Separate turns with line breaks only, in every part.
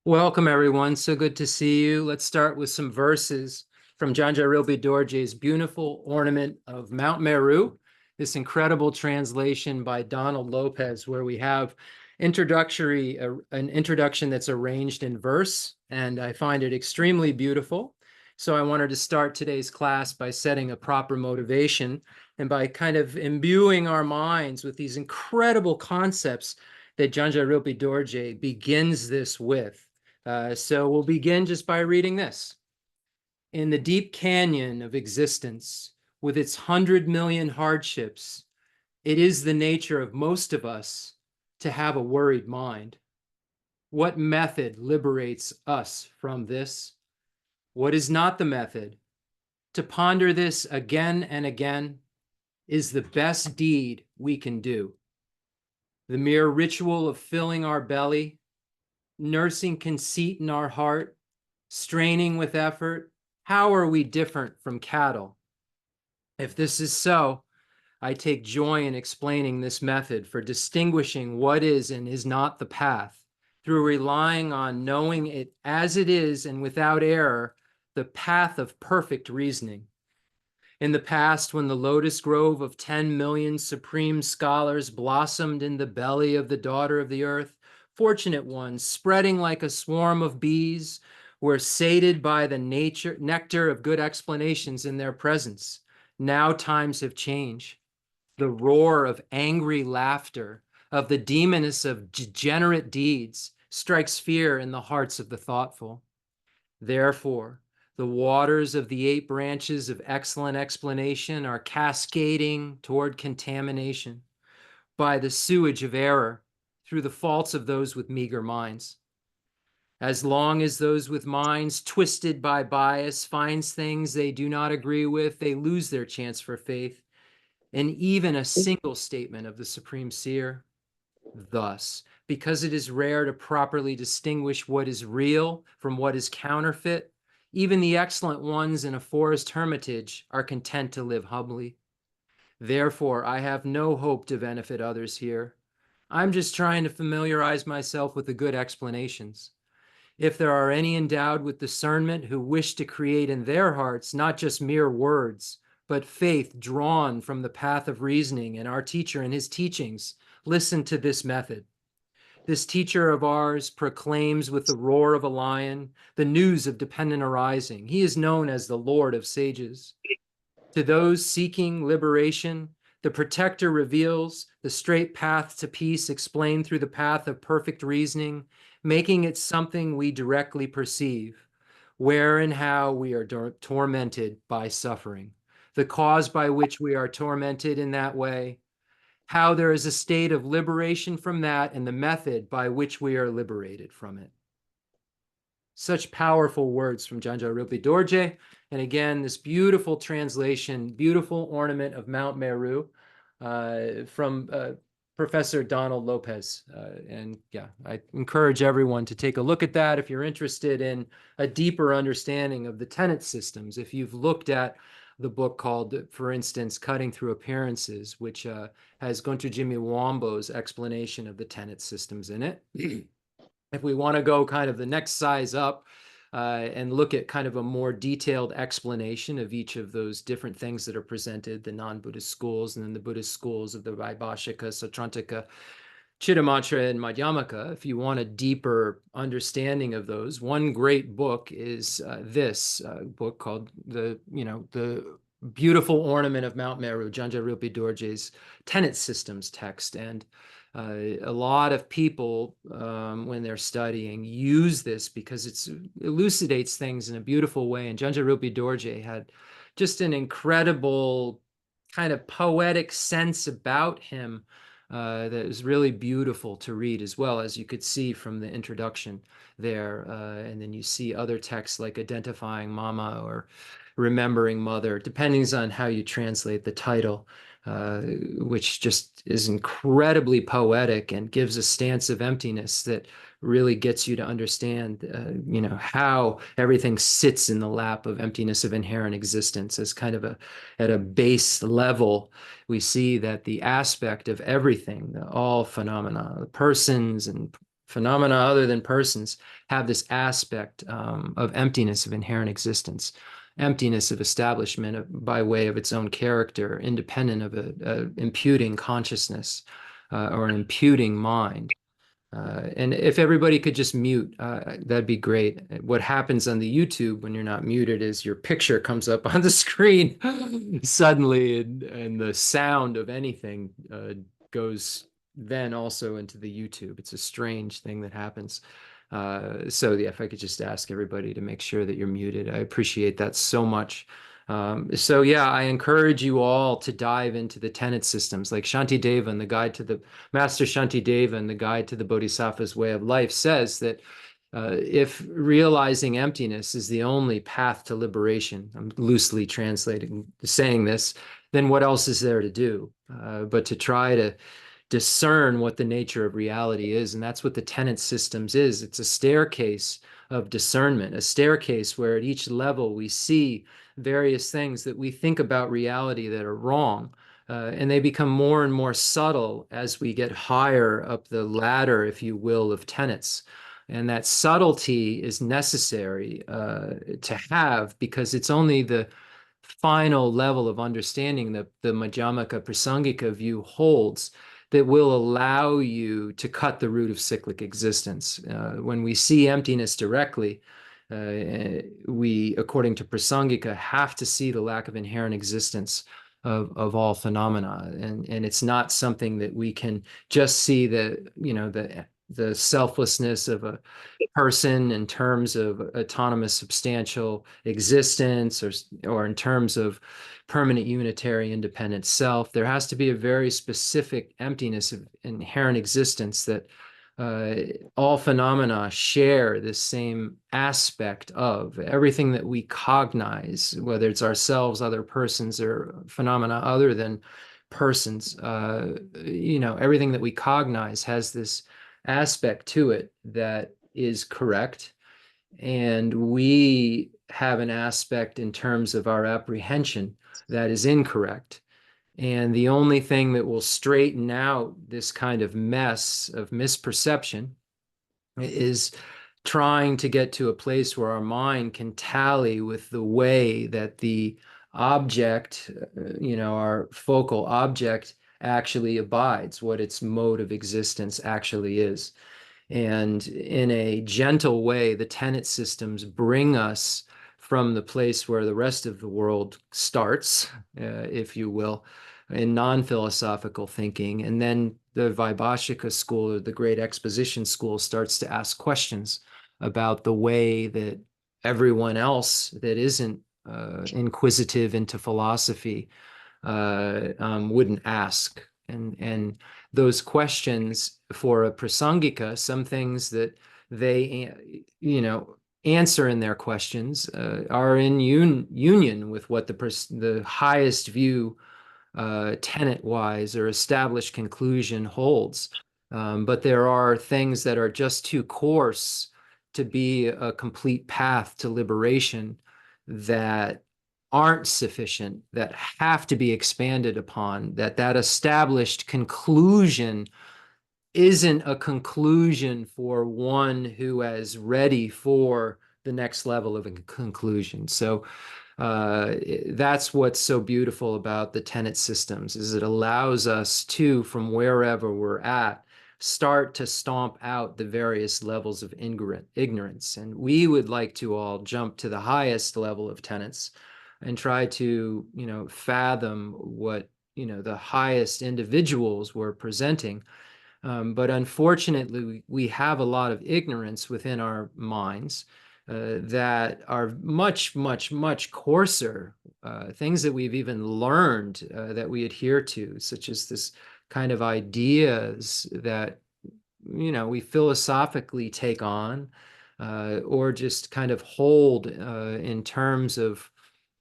Welcome, everyone. So good to see you. Let's start with some verses from Janja Rilpi Dorje's beautiful ornament of Mount Meru, this incredible translation by Donald Lopez, where we have an introduction that's arranged in verse, and I find it extremely beautiful. So I wanted to start today's class by setting a proper motivation and by kind of imbuing our minds with these incredible concepts that Janja Rilpi Dorje begins this with. So we'll begin just by reading this. In the deep canyon of existence, with its 100 million hardships, it is the nature of most of us to have a worried mind. What method liberates us from this? What is not the method? To ponder this again and again is the best deed we can do. The mere ritual of filling our belly, nursing conceit in our heart, straining with effort, how are we different from cattle? If this is so, I take joy in explaining this method for distinguishing what is and is not the path, through relying on knowing it as it is and without error, the path of perfect reasoning. In the past, when the lotus grove of 10 million supreme scholars blossomed in the belly of the daughter of the earth, fortunate ones, spreading like a swarm of bees, were sated by the nectar of good explanations in their presence. Now times have changed. The roar of angry laughter, of the demoness of degenerate deeds, strikes fear in the hearts of the thoughtful. Therefore, the waters of the 8 branches of excellent explanation are cascading toward contamination by the sewage of error through the faults of those with meager minds. As long as those with minds twisted by bias finds things they do not agree with, they lose their chance for faith in even a single statement of the Supreme Seer. Thus, because it is rare to properly distinguish what is real from what is counterfeit, even the excellent ones in a forest hermitage are content to live humbly. Therefore, I have no hope to benefit others here. I'm just trying to familiarize myself with the good explanations. If there are any endowed with discernment who wish to create in their hearts not just mere words, but faith drawn from the path of reasoning and our teacher and his teachings, listen to this method. This teacher of ours proclaims with the roar of a lion the news of dependent arising. He is known as the Lord of sages. To those seeking liberation, the protector reveals the straight path to peace explained through the path of perfect reasoning, making it something we directly perceive, where and how we are tormented by suffering, the cause by which we are tormented in that way, how there is a state of liberation from that, and the method by which we are liberated from it. Such powerful words from Janja Rilpi Dorje. And again, this beautiful translation, beautiful ornament of Mount Meru from Professor Donald Lopez. And yeah, I encourage everyone to take a look at that if you're interested in a deeper understanding of the tenet systems. If you've looked at the book called, for instance, Cutting Through Appearances, which has Gunter Jimmy Wombo's explanation of the tenet systems in it. If we want to go kind of the next size up and look at kind of a more detailed explanation of each of those different things that are presented, the non-Buddhist schools and then the Buddhist schools of the Vaibhashika, Sautrantika, Chittamatra, and Madhyamaka, if you want a deeper understanding of those, one great book is this book called the Beautiful Ornament of Mount Meru, Janja Rilpi Dorje's Tenet Systems text. And a lot of people, when they're studying, use this because it elucidates things in a beautiful way. And Janja Rilpi Dorje had just an incredible kind of poetic sense about him that is really beautiful to read, as well as you could see from the introduction there. And then you see other texts like Identifying Mama or Remembering Mother, depending on how you translate the title, which just is incredibly poetic and gives a stance of emptiness that really gets you to understand, how everything sits in the lap of emptiness of inherent existence as kind of at a base level. We see that the aspect of everything, all phenomena, persons and phenomena other than persons have this aspect of emptiness of inherent existence, emptiness of establishment by way of its own character, independent of a imputing consciousness or an imputing mind. And if everybody could just mute, that'd be great. What happens on the YouTube when you're not muted is your picture comes up on the screen suddenly, and the sound of anything goes then also into the YouTube. It's a strange thing that happens. So yeah, if I could just ask everybody to make sure that you're muted, I appreciate that so much. So yeah, I encourage you all to dive into the tenet systems like Shantideva and the Guide to the Master Shantideva and the Guide to the Bodhisattva's Way of Life says that if realizing emptiness is the only path to liberation, I'm loosely translating, saying this, then what else is there to do but to try to discern what the nature of reality is? And that's what the tenet systems is. It's a staircase of discernment, a staircase where at each level we see various things that we think about reality that are wrong. And they become more and more subtle as we get higher up the ladder, if you will, of tenets. And that subtlety is necessary to have, because it's only the final level of understanding that the Madhyamaka Prasangika view holds that will allow you to cut the root of cyclic existence. When we see emptiness directly, we, according to Prasangika, have to see the lack of inherent existence of all phenomena. And it's not something that we can just see the selflessness of a person in terms of autonomous substantial existence, or in terms of permanent unitary independent self. There has to be a very specific emptiness of inherent existence that all phenomena share this same aspect of. Everything that we cognize, whether it's ourselves, other persons, or phenomena other than persons, everything that we cognize has this aspect to it that is correct. And we have an aspect in terms of our apprehension that is incorrect. And the only thing that will straighten out this kind of mess of misperception is trying to get to a place where our mind can tally with the way that the object, our focal object, actually abides, what its mode of existence actually is. And in a gentle way, the tenet systems bring us from the place where the rest of the world starts, if you will, in non-philosophical thinking. And then the Vaibhashika school, or the Great Exposition school, starts to ask questions about the way that everyone else that isn't inquisitive into philosophy wouldn't ask. And those questions for a prasangika, some things that they, answer in their questions are in union with what the highest view tenet-wise or established conclusion holds. But there are things that are just too coarse to be a complete path to liberation that aren't sufficient, that have to be expanded upon, that established conclusion isn't a conclusion for one who is ready for the next level of a conclusion. So that's what's so beautiful about the tenet systems, is it allows us to, from wherever we're at, start to stomp out the various levels of ignorance. And we would like to all jump to the highest level of tenets and try to, fathom what, the highest individuals were presenting. But unfortunately, we have a lot of ignorance within our minds that are much, much, much coarser, things that we've even learned that we adhere to, such as this kind of ideas that, we philosophically take on, or just kind of hold in terms of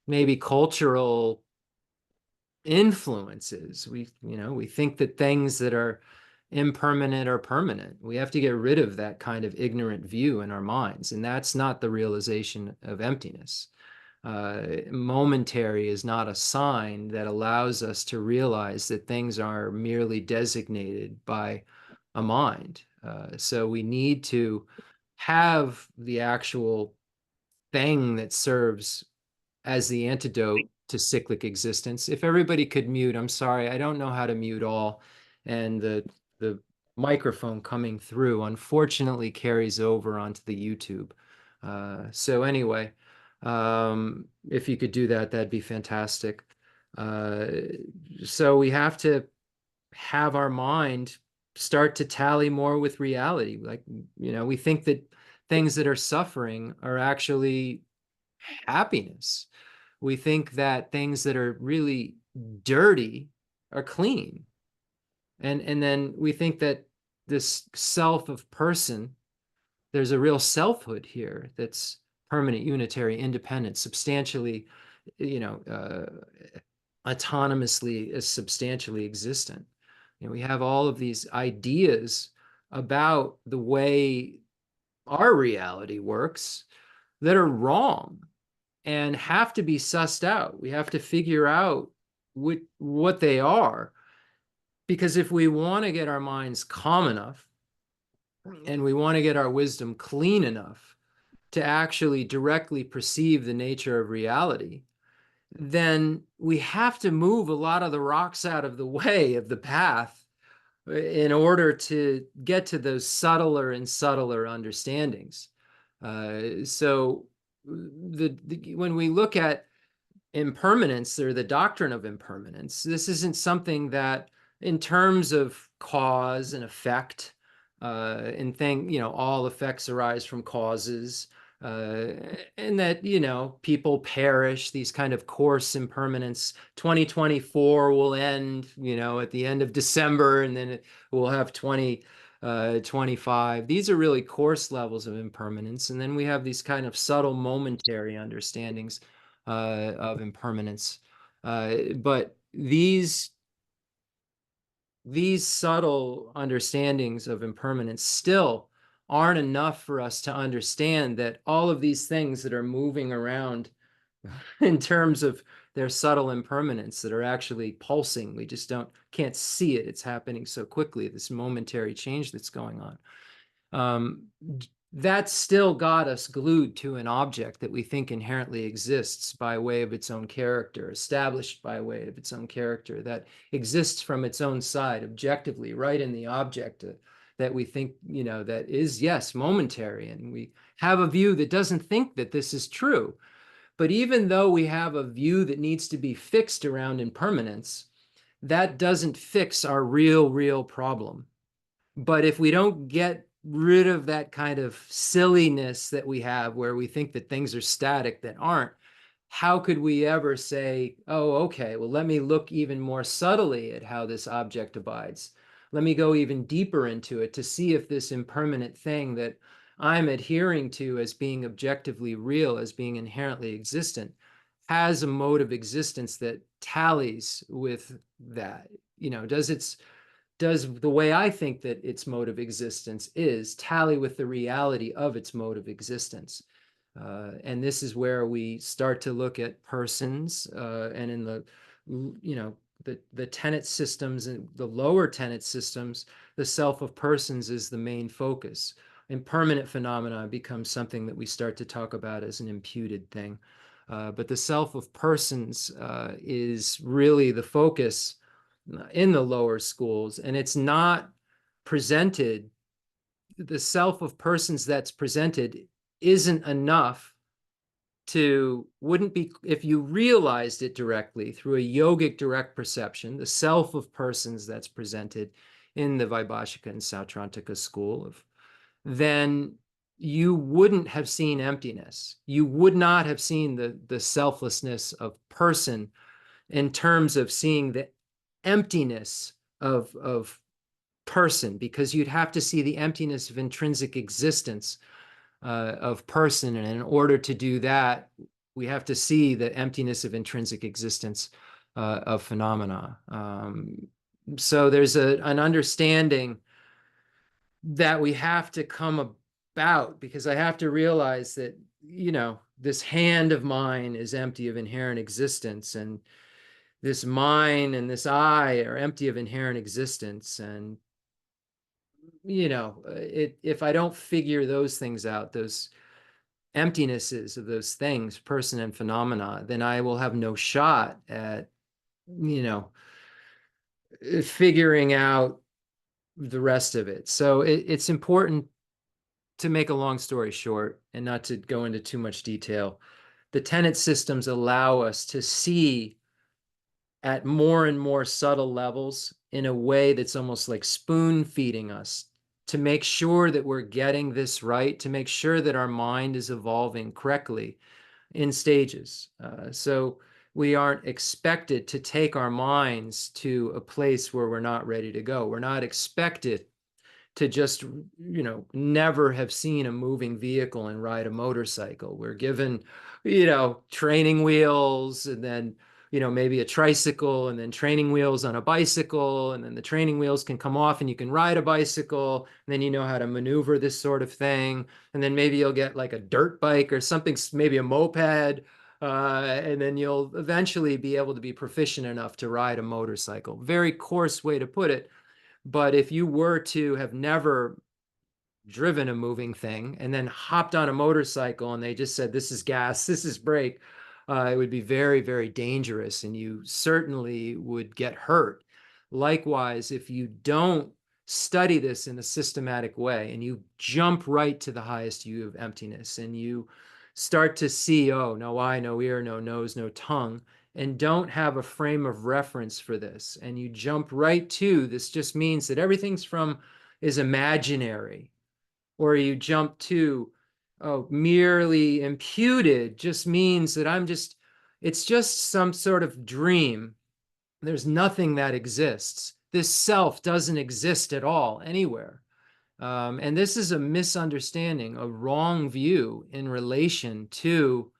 maybe cultural influences. We think that things that are impermanent are permanent. We have to get rid of that kind of ignorant view in our minds, and that's not the realization of emptiness. Momentary is not a sign that allows us to realize that things are merely designated by a mind. So we need to have the actual thing that serves as the antidote to cyclic existence. If everybody could mute, I'm sorry, I don't know how to mute all. And the microphone coming through unfortunately carries over onto the YouTube. So anyway, if you could do that, that'd be fantastic. Uh, so we have to have our mind start to tally more with reality. Like, we think that things that are suffering are actually happiness. We think that things that are really dirty are clean. And then we think that this self of person, there's a real selfhood here that's permanent, unitary, independent, substantially, autonomously, is substantially existent. We have all of these ideas about the way our reality works that are wrong and have to be sussed out. We have to figure out what they are, because if we want to get our minds calm enough and we want to get our wisdom clean enough to actually directly perceive the nature of reality, then we have to move a lot of the rocks out of the way of the path in order to get to those subtler and subtler understandings. So when we look at impermanence or the doctrine of impermanence, this isn't something that, in terms of cause and effect, and all effects arise from causes, uh, and that, people perish, these kind of coarse impermanence. 2024 will end, at the end of December, and then we'll have 2025. These are really coarse levels of impermanence. And then we have these kind of subtle momentary understandings of impermanence. But these subtle understandings of impermanence still aren't enough for us to understand that all of these things that are moving around in terms of their subtle impermanence, that are actually pulsing, we just can't see it. It's happening so quickly, this momentary change that's going on. That still got us glued to an object that we think inherently exists by way of its own character, established by way of its own character, that exists from its own side, objectively, right in the object, that we think, that is, yes, momentary. And we have a view that doesn't think that this is true. But even though we have a view that needs to be fixed around impermanence, that doesn't fix our real problem. But if we don't get rid of that kind of silliness that we have, where we think that things are static that aren't, how could we ever say, oh, okay, well, let me look even more subtly at how this object abides. Let me go even deeper into it to see if this impermanent thing that I'm adhering to as being objectively real, as being inherently existent, has a mode of existence that tallies with that. Does the way I think that its mode of existence is tally with the reality of its mode of existence? And this is where we start to look at persons, and in the tenet systems and the lower tenet systems, the self of persons is the main focus. Impermanent phenomena becomes something that we start to talk about as an imputed thing. But the self of persons is really the focus in the lower schools, and it's not presented. The self of persons that's presented isn't enough wouldn't be, if you realized it directly through a yogic direct perception, the self of persons that's presented in the Vaibhashika and Sautrantika school then you wouldn't have seen emptiness. You would not have seen the selflessness of person in terms of seeing the emptiness of person, because you'd have to see the emptiness of intrinsic existence of person. And in order to do that, we have to see the emptiness of intrinsic existence of phenomena. So there's an understanding that we have to come about, because I have to realize that, this hand of mine is empty of inherent existence, and this mine and this I are empty of inherent existence. And if I don't figure those things out, those emptinesses of those things, person and phenomena, then I will have no shot at, you know, figuring out the rest of it. So it's important, to make a long story short and not to go into too much detail. The tenet systems allow us to see at more and more subtle levels in a way that's almost like spoon feeding us, to make sure that we're getting this right, to make sure that our mind is evolving correctly in stages. So we aren't expected to take our minds to a place where we're not ready to go. We're not expected to just, never have seen a moving vehicle and ride a motorcycle. We're given, training wheels, and then, maybe a tricycle, and then training wheels on a bicycle, and then the training wheels can come off and you can ride a bicycle, and then you know how to maneuver this sort of thing. And then maybe you'll get like a dirt bike or something, maybe a moped, and then you'll eventually be able to be proficient enough to ride a motorcycle. Very coarse way to put it. But if you were to have never driven a moving thing and then hopped on a motorcycle and they just said, this is gas, this is brake, it would be very, very dangerous, and you certainly would get hurt. Likewise, if you don't study this in a systematic way and you jump right to the highest U of emptiness and you start to see, oh, no eye, no ear, no nose, no tongue, and don't have a frame of reference for this, and you jump right to this just means that everything's is imaginary, or you jump to, oh, merely imputed just means that it's just some sort of dream. There's nothing that exists. This self doesn't exist at all anywhere. And this is a misunderstanding, a wrong view in relation to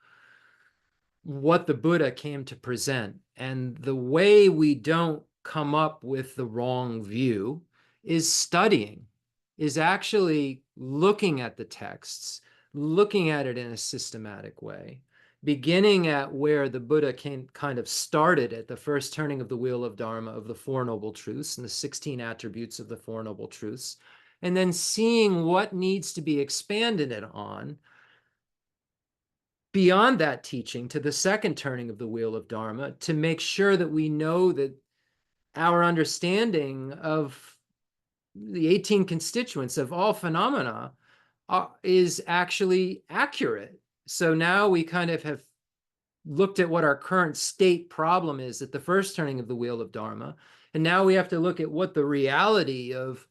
what the Buddha came to present. And the way we don't come up with the wrong view is studying, is actually looking at the texts, looking at it in a systematic way, beginning at where the Buddha kind of started at the first turning of the wheel of Dharma, of the Four Noble Truths and the 16 attributes of the Four Noble Truths, and then seeing what needs to be expanded on beyond that teaching to the second turning of the wheel of Dharma, to make sure that we know that our understanding of the 18 constituents of all phenomena is actually accurate. So now we kind of have looked at what our current state problem is at the first turning of the wheel of Dharma, and now we have to look at what the reality of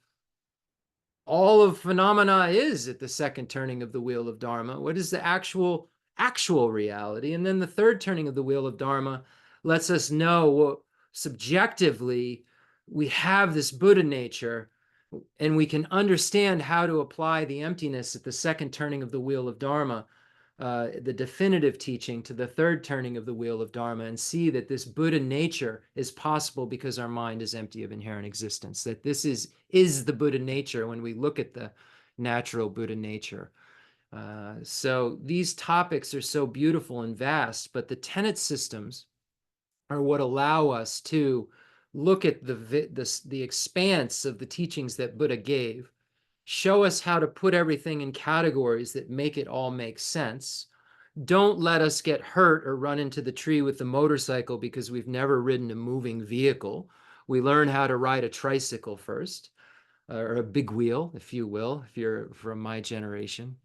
all of phenomena is at the second turning of the wheel of Dharma. What is the actual reality? And then the third turning of the wheel of Dharma lets us know what subjectively we have this Buddha nature, and we can understand how to apply the emptiness at the second turning of the wheel of Dharma, the definitive teaching, to the third turning of the wheel of Dharma, and see that this Buddha nature is possible because our mind is empty of inherent existence, that this is the Buddha nature when we look at the natural Buddha nature. So these topics are so beautiful and vast, but the tenet systems are what allow us to look at the expanse of the teachings that Buddha gave, show us how to put everything in categories that make it all make sense. Don't let us get hurt or run into the tree with the motorcycle because we've never ridden a moving vehicle. We learn how to ride a tricycle first, or a big wheel, if you will, if you're from my generation.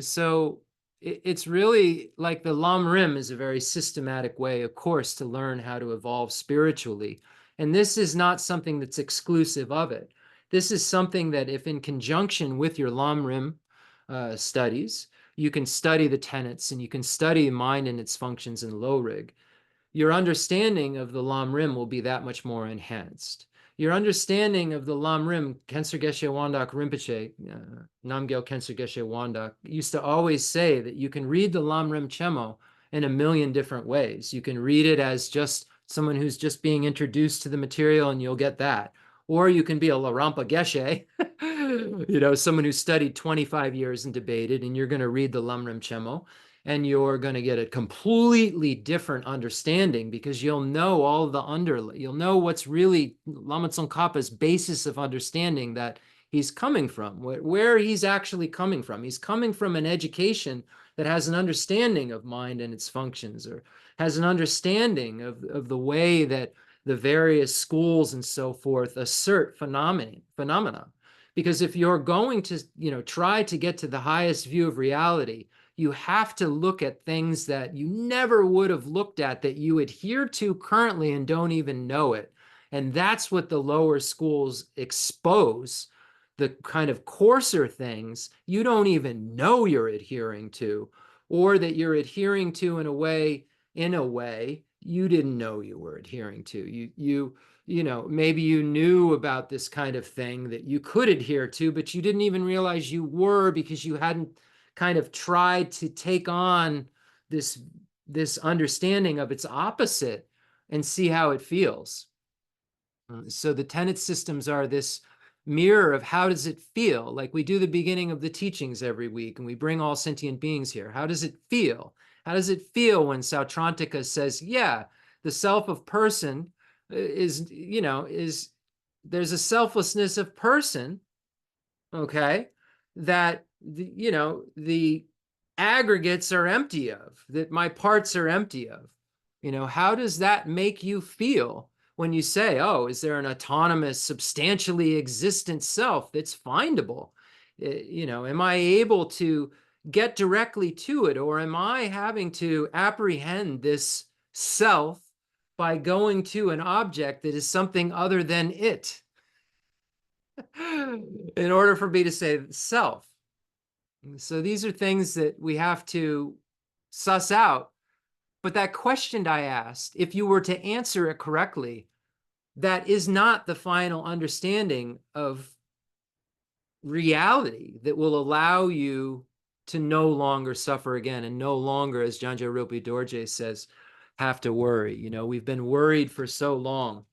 So it's really like the Lam Rim is a very systematic way, of course, to learn how to evolve spiritually. And this is not something that's exclusive of it. This is something that, if in conjunction with your Lam Rim studies, you can study the tenets and you can study mind and its functions in low rig, your understanding of the Lam Rim will be that much more enhanced. Your understanding of the Lam Rim, Khenser Geshe Wandak Rinpoche, Namgyal Khenser Geshe Wandak, used to always say that you can read the Lam Rim Chemo in a million different ways. You can read it as just someone who's just being introduced to the material, and you'll get that. Or you can be a Larampa Geshe, someone who studied 25 years and debated, and you're going to read the Lam Rim Chemo. and you're going to get a completely different understanding, because you'll know all the you'll know what's really Lama Tsongkhapa's basis of understanding that he's coming from, where he's actually coming from. He's coming from an education that has an understanding of mind and its functions, or has an understanding of the way that the various schools and so forth assert phenomena. Because if you're going to, try to get to the highest view of reality, you have to look at things that you never would have looked at, that you adhere to currently and don't even know it. And that's what the lower schools expose, the kind of coarser things you don't even know you're adhering to, or that you're adhering to in a way you didn't know you were adhering to. Maybe you knew about this kind of thing that you could adhere to, but you didn't even realize you were, because you hadn't kind of tried to take on this understanding of its opposite and see how it feels. So the tenet systems are this mirror of how does it feel. Like we do the beginning of the teachings every week, and we bring all sentient beings here. How does it feel? How does it feel when Sautrantika says, yeah, the self of person is there's a selflessness of person, okay, that the aggregates are empty of, that my parts are empty of. How does that make you feel when you say, oh, is there an autonomous, substantially existent self that's findable? Am I able to get directly to it, or am I having to apprehend this self by going to an object that is something other than it in order for me to say self? So these are things that we have to suss out. But that question I asked, if you were to answer it correctly, that is not the final understanding of reality that will allow you to no longer suffer again, and no longer, as Janja Rilpi Dorje says, have to worry. We've been worried for so long,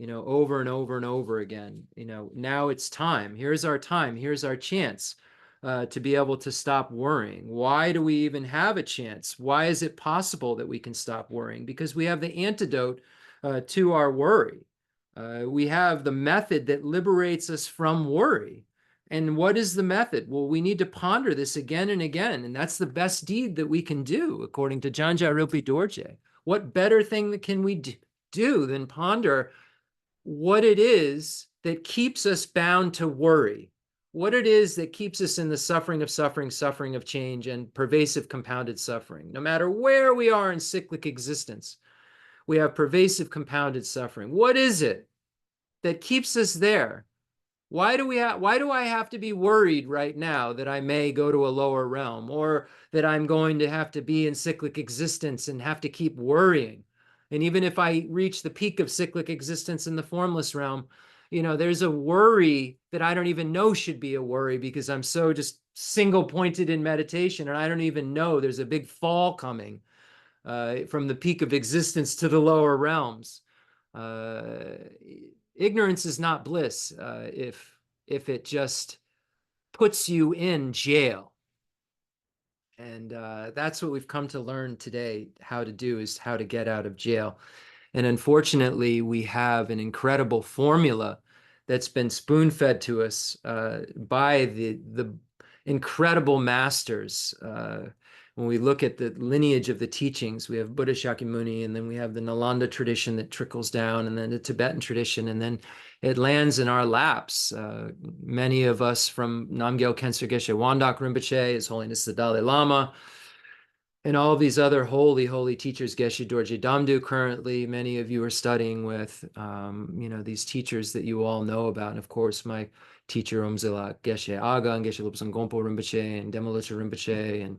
over and over and over again. Now it's time. Here's our time. Here's our chance to be able to stop worrying. Why do we even have a chance? Why is it possible that we can stop worrying? Because we have the antidote to our worry. We have the method that liberates us from worry. And what is the method? Well, we need to ponder this again and again. And that's the best deed that we can do, according to Janja Rilpi Dorje. What better thing that can we do than ponder what it is that keeps us bound to worry? What it is that keeps us in the suffering of change, and pervasive compounded suffering. No matter where we are in cyclic existence, we have pervasive compounded suffering. What is it that keeps us there? Why do I have to be worried right now that I may go to a lower realm, or that I'm going to have to be in cyclic existence and have to keep worrying? And even if I reach the peak of cyclic existence in the formless realm, there's a worry that I don't even know should be a worry, because I'm so just single pointed in meditation, and I don't even know there's a big fall coming from the peak of existence to the lower realms. Ignorance is not bliss if it just puts you in jail. And that's what we've come to learn today how to do, is how to get out of jail. And unfortunately, we have an incredible formula that's been spoon-fed to us by the incredible masters. When we look at the lineage of the teachings, we have Buddha Shakyamuni, and then we have the Nalanda tradition that trickles down, and then the Tibetan tradition, and then it lands in our laps. Many of us from Namgyal Khyentse Geshe Wandak Rinpoche, His Holiness the Dalai Lama, and all of these other holy teachers, Geshe Dorje Damdu currently, many of you are studying with, these teachers that you all know about. And of course, my teacher, Omzila Geshe Aga, and Geshe Lobsang Gompo Rinpoche, and Demolocha Rinpoche, and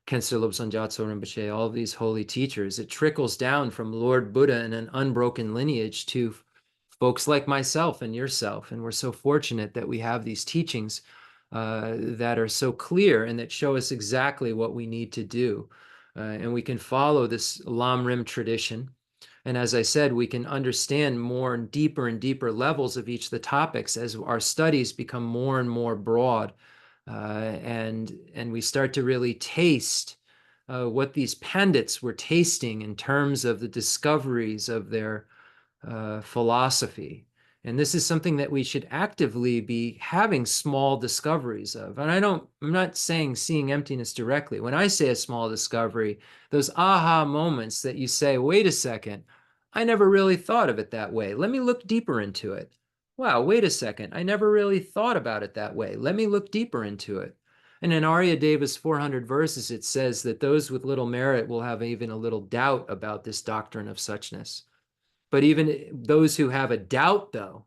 Khyentse Lobsang Gyatso Rinpoche, all of these holy teachers. It trickles down from Lord Buddha in an unbroken lineage to folks like myself and yourself. And we're so fortunate that we have these teachings that are so clear and that show us exactly what we need to do. And we can follow this Lam Rim tradition. And as I said, we can understand more and deeper levels of each of the topics as our studies become more and more broad. And we start to really taste what these pandits were tasting in terms of the discoveries of their philosophy. And this is something that we should actively be having small discoveries of. And I'm not saying seeing emptiness directly. When I say a small discovery, those aha moments that you say, wait a second, I never really thought of it that way. Let me look deeper into it. Wow, wait a second, I never really thought about it that way. Let me look deeper into it. And in Arya Deva's 400 verses, it says that those with little merit will have even a little doubt about this doctrine of suchness. But even those who have a doubt, though,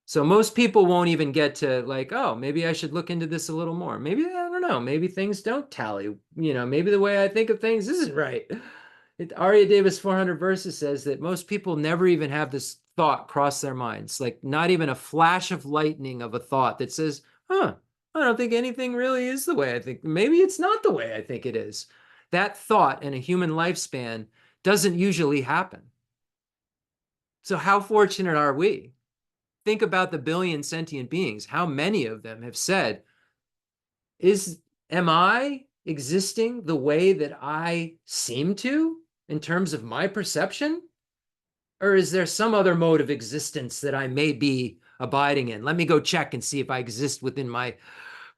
so most people won't even get to like, oh, maybe I should look into this a little more. Maybe, I don't know, maybe things don't tally. Maybe the way I think of things isn't right. Arya Davis 400 verses says that most people never even have this thought cross their minds, like not even a flash of lightning of a thought that says, I don't think anything really is the way I think. Maybe it's not the way I think it is. That thought in a human lifespan doesn't usually happen. So how fortunate are we? Think about the billion sentient beings. How many of them have said, am I existing the way that I seem to in terms of my perception? Or is there some other mode of existence that I may be abiding in? Let me go check and see if I exist within my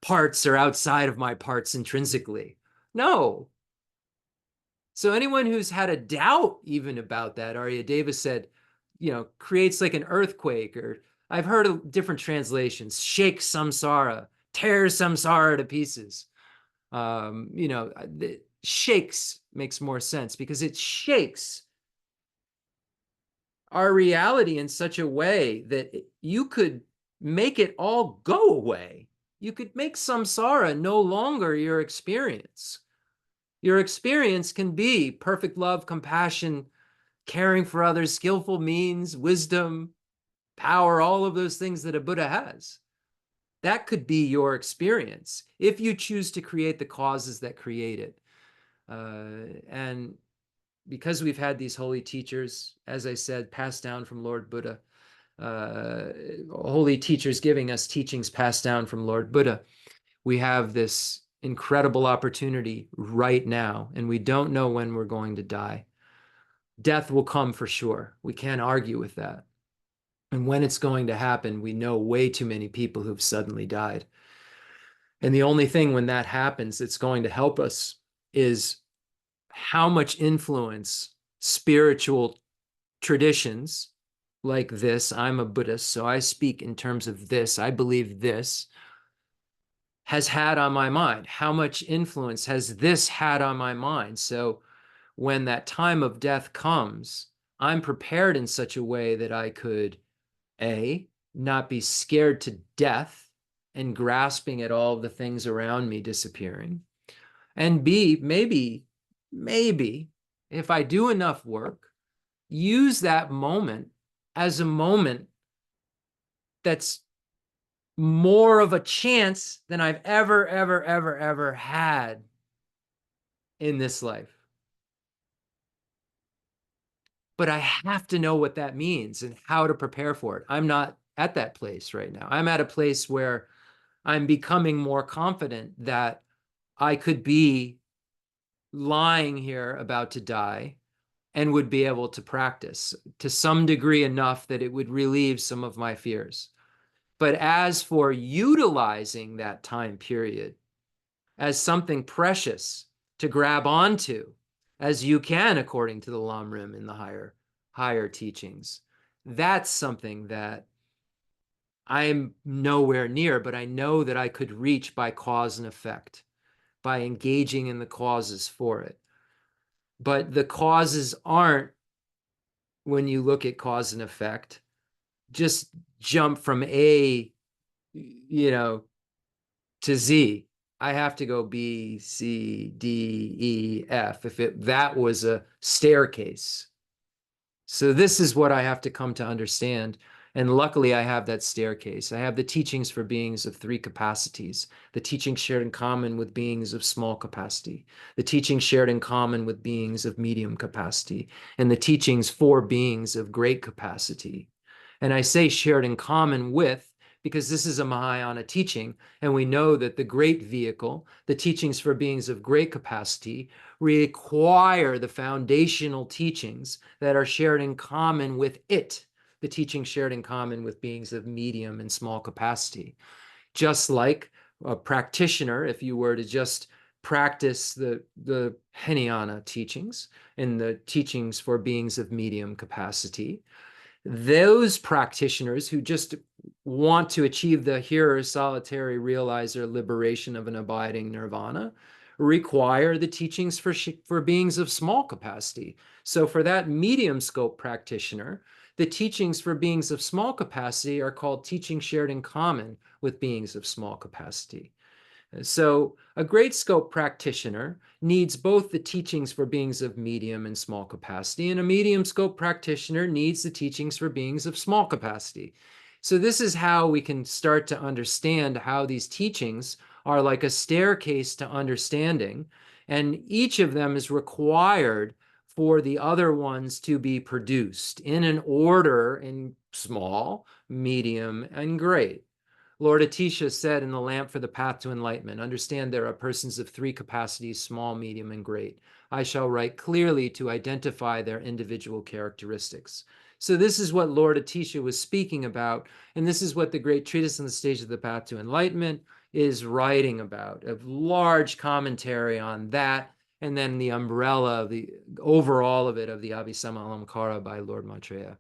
parts or outside of my parts intrinsically. No. So anyone who's had a doubt even about that, Arya Davis said, creates like an earthquake, or I've heard of different translations, shakes samsara, tears samsara to pieces. Shakes makes more sense because it shakes our reality in such a way that you could make it all go away. You could make samsara no longer your experience. Your experience can be perfect love, compassion, caring for others, skillful means, wisdom, power, all of those things that a Buddha has. That could be your experience if you choose to create the causes that create it. And because we've had these holy teachers, as I said, passed down from Lord Buddha, holy teachers giving us teachings passed down from Lord Buddha, we have this incredible opportunity right now, and we don't know when we're going to die. Death will come for sure. We can't argue with that. And when it's going to happen, we know way too many people who've suddenly died. And the only thing when that happens that's going to help us is how much influence spiritual traditions like this, I'm a Buddhist, so I speak in terms of this, I believe this, has had on my mind. How much influence has this had on my mind? So when that time of death comes, I'm prepared in such a way that I could, A, not be scared to death and grasping at all of the things around me disappearing. And B, maybe, if I do enough work, use that moment as a moment that's more of a chance than I've ever had in this life. But I have to know what that means and how to prepare for it. I'm not at that place right now. I'm at a place where I'm becoming more confident that I could be lying here about to die and would be able to practice to some degree enough that it would relieve some of my fears. But as for utilizing that time period as something precious to grab onto, as you can according to the Lam Rim in the higher teachings, that's something that I'm nowhere near, but I know that I could reach by cause and effect, by engaging in the causes for it. But the causes aren't, when you look at cause and effect, just jump from A, to Z. I have to go B, C, D, E, F, if that was a staircase. So this is what I have to come to understand. And luckily, I have that staircase. I have the teachings for beings of 3 capacities, the teachings shared in common with beings of small capacity, the teachings shared in common with beings of medium capacity, and the teachings for beings of great capacity. And I say shared in common with because this is a Mahayana teaching, and we know that the great vehicle, the teachings for beings of great capacity, require the foundational teachings that are shared in common with it, the teachings shared in common with beings of medium and small capacity. Just like a practitioner, if you were to just practice the Hinayana teachings and the teachings for beings of medium capacity, those practitioners who just want to achieve the hearer's solitary realizer liberation of an abiding nirvana require the teachings for beings of small capacity. So for that medium scope practitioner, the teachings for beings of small capacity are called teachings shared in common with beings of small capacity. So a great scope practitioner needs both the teachings for beings of medium and small capacity, and a medium scope practitioner needs the teachings for beings of small capacity. So this is how we can start to understand how these teachings are like a staircase to understanding, and each of them is required for the other ones to be produced in an order in small, medium, and great. Lord Atisha said in The Lamp for the Path to Enlightenment, understand there are persons of three capacities, small, medium, and great. I shall write clearly to identify their individual characteristics. So this is what Lord Atisha was speaking about, and this is what the great treatise on the stage of the path to enlightenment is writing about, a large commentary on that, and then the umbrella of the overall of it of the Abhisamalamkara by Lord Maitreya.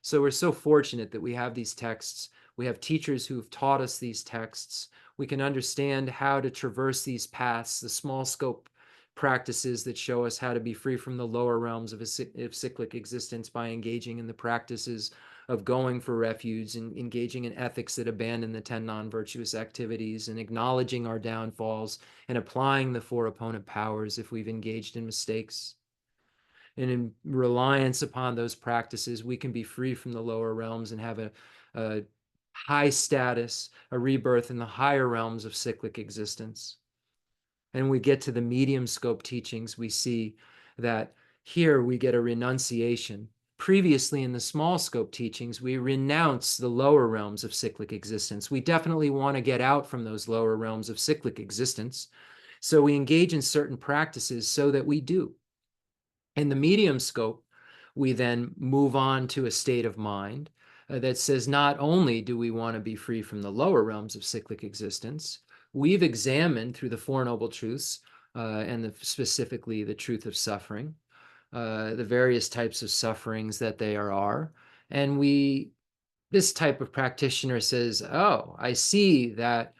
So we're so fortunate that we have these texts. We have teachers who've taught us these texts. We can understand how to traverse these paths, the small scope practices that show us how to be free from the lower realms of cyclic existence by engaging in the practices of going for refuge and engaging in ethics that abandon the 10 non-virtuous activities and acknowledging our downfalls and applying the 4 opponent powers if we've engaged in mistakes. And in reliance upon those practices, we can be free from the lower realms and have a high status, a rebirth in the higher realms of cyclic existence. And we get to the medium scope teachings, we see that here we get a renunciation. Previously in the small scope teachings, we renounce the lower realms of cyclic existence. We definitely want to get out from those lower realms of cyclic existence. So we engage in certain practices so that we do. In the medium scope, we then move on to a state of mind that says not only do we want to be free from the lower realms of cyclic existence, we've examined through the Four Noble Truths and specifically the truth of suffering, the various types of sufferings that there are. And this type of practitioner says, oh, I see that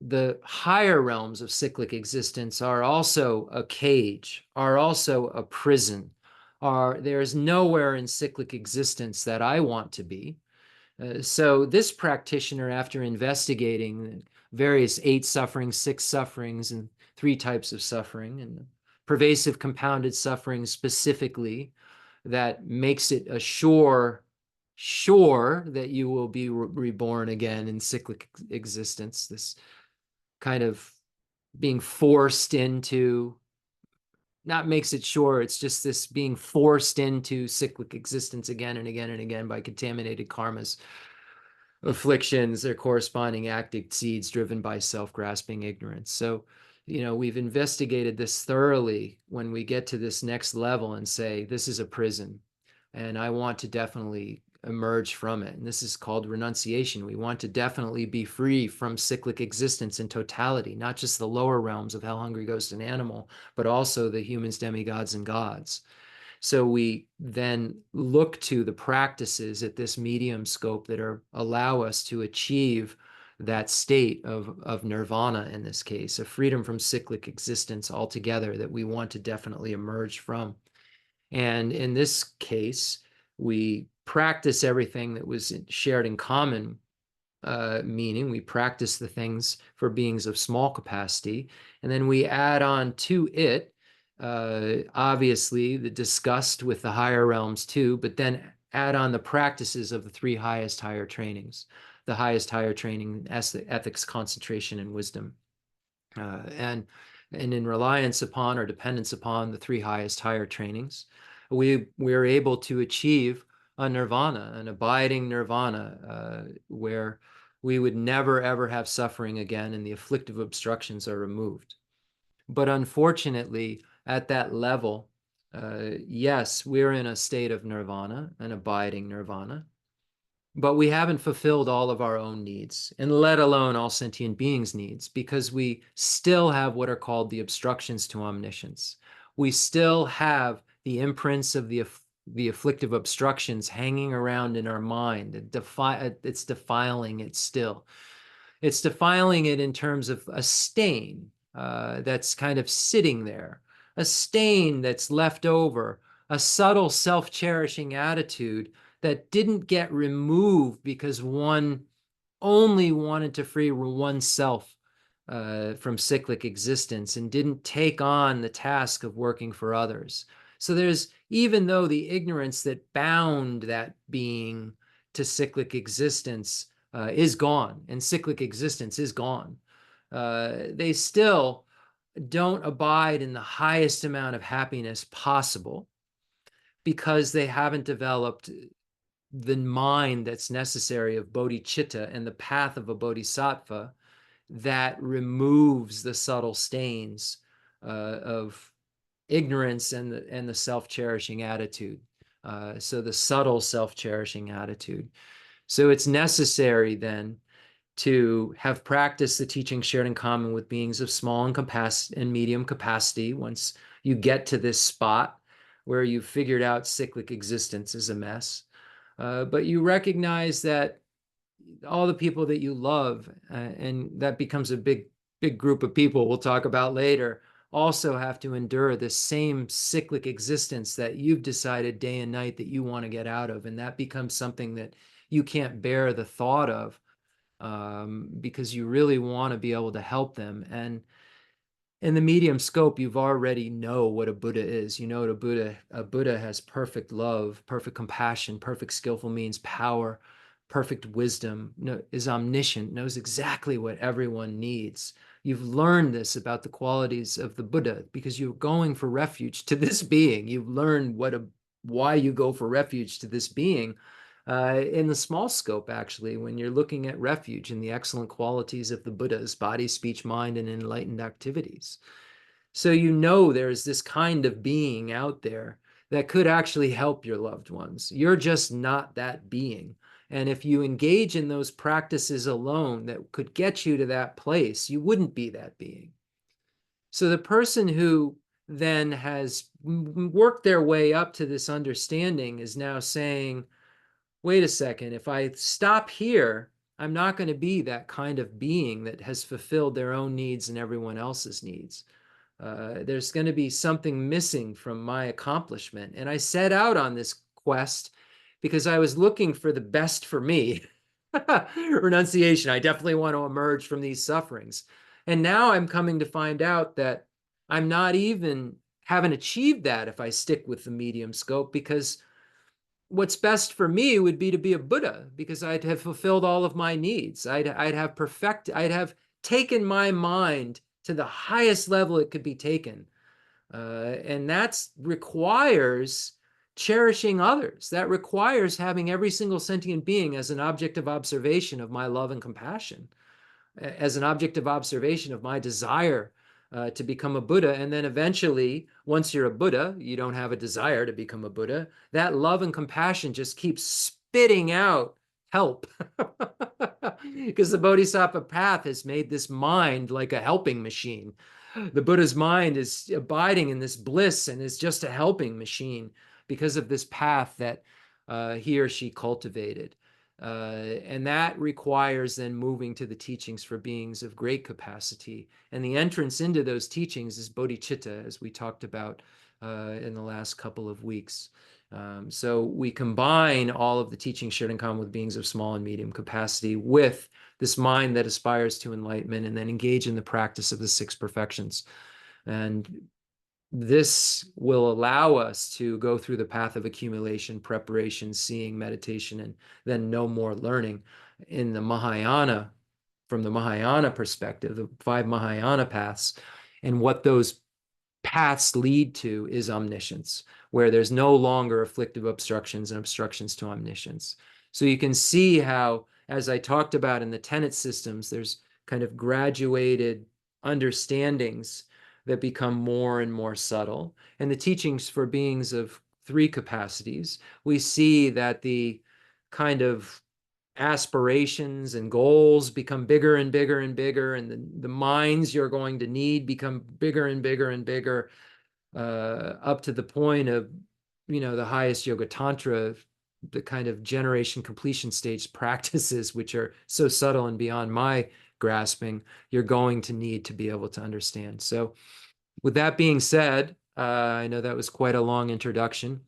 the higher realms of cyclic existence are also a cage, are also a prison, there's nowhere in cyclic existence that I want to be. So this practitioner, after investigating various 8 sufferings, 6 sufferings, and 3 types of suffering, and pervasive compounded suffering specifically, that makes it a sure that you will be reborn again in cyclic existence, this kind of being forced into, not makes it sure, it's just this being forced into cyclic existence again and again and again by contaminated karmas, afflictions, their corresponding active seeds driven by self-grasping ignorance. So, we've investigated this thoroughly when we get to this next level and say, this is a prison, and I want to definitely emerge from it. And this is called renunciation. We want to definitely be free from cyclic existence in totality, not just the lower realms of hell, hungry, ghost, and animal, but also the humans, demigods, and gods. So we then look to the practices at this medium scope that allow us to achieve that state of nirvana, in this case, of freedom from cyclic existence altogether that we want to definitely emerge from. And in this case, we practice everything that was shared in common, meaning we practice the things for beings of small capacity, and then we add on to it, obviously, the disgust with the higher realms too, but then add on the practices of the 3 highest higher trainings, the highest higher training, ethics, concentration, and wisdom. And in reliance upon or dependence upon the 3 highest higher trainings, we're able to achieve a nirvana, an abiding nirvana, where we would never, ever have suffering again, and the afflictive obstructions are removed. But unfortunately, at that level, yes, we're in a state of nirvana, an abiding nirvana, but we haven't fulfilled all of our own needs, and let alone all sentient beings' needs, because we still have what are called the obstructions to omniscience. We still have the imprints of the afflictive obstructions hanging around in our mind. It's defiling it still. It's defiling it in terms of a stain that's kind of sitting there, a stain that's left over, a subtle self-cherishing attitude that didn't get removed because one only wanted to free oneself from cyclic existence and didn't take on the task of working for others. So there's, even though the ignorance that bound that being to cyclic existence is gone, and cyclic existence is gone, they still don't abide in the highest amount of happiness possible because they haven't developed the mind that's necessary of bodhicitta and the path of a bodhisattva that removes the subtle stains of ignorance and the self-cherishing attitude. So the subtle self-cherishing attitude. So it's necessary then to have practiced the teaching shared in common with beings of small and medium capacity. Once you get to this spot where you've figured out cyclic existence is a mess, but you recognize that all the people that you love, and that becomes a big group of people we'll talk about later, also have to endure the same cyclic existence that you've decided day and night that you want to get out of. And that becomes something that you can't bear the thought of, because you really want to be able to help them. And in the medium scope, you've already know what a Buddha is. You know what a Buddha has perfect love, perfect compassion, perfect skillful means, power, perfect wisdom, is omniscient, knows exactly what everyone needs. You've learned this about the qualities of the Buddha because you're going for refuge to this being. You've learned why you go for refuge to this being. In the small scope, actually, when you're looking at refuge and the excellent qualities of the Buddha's body, speech, mind, and enlightened activities. So you know there's this kind of being out there that could actually help your loved ones. You're just not that being. And if you engage in those practices alone that could get you to that place, you wouldn't be that being. So the person who then has worked their way up to this understanding is now saying, wait a second, if I stop here, I'm not going to be that kind of being that has fulfilled their own needs and everyone else's needs. There's going to be something missing from my accomplishment. And I set out on this quest because I was looking for the best for me. Renunciation. I definitely want to emerge from these sufferings. And now I'm coming to find out that I'm not even, haven't achieved that if I stick with the medium scope, because what's best for me would be to be a Buddha, because I'd have fulfilled all of my needs. I'd have taken my mind to the highest level it could be taken. And that requires cherishing others. That requires having every single sentient being as an object of observation of my love and compassion, as an object of observation of my desire to become a Buddha. And then eventually, once you're a Buddha, you don't have a desire to become a Buddha. That love and compassion just keeps spitting out help. Because the Bodhisattva path has made this mind like a helping machine. The Buddha's mind is abiding in this bliss and is just a helping machine because of this path that he or she cultivated. And that requires then moving to the teachings for beings of great capacity. And the entrance into those teachings is bodhicitta, as we talked about in the last couple of weeks. So we combine all of the teachings shared in common with beings of small and medium capacity with this mind that aspires to enlightenment, and then engage in the practice of the six perfections. And this will allow us to go through the path of accumulation, preparation, seeing, meditation, and then no more learning. In the Mahayana, from the Mahayana perspective, the 5 Mahayana paths, and what those paths lead to is omniscience, where there's no longer afflictive obstructions and obstructions to omniscience. So you can see how as I talked about in the tenet systems, there's kind of graduated understandings that become more and more subtle. And the teachings for beings of three capacities, we see that the kind of aspirations and goals become bigger and bigger and bigger, and the minds you're going to need become bigger and bigger and bigger, up to the point of, the highest yoga tantra, the kind of generation completion stage practices, which are so subtle and beyond my grasping, you're going to need to be able to understand. So with that being said, I know that was quite a long introduction,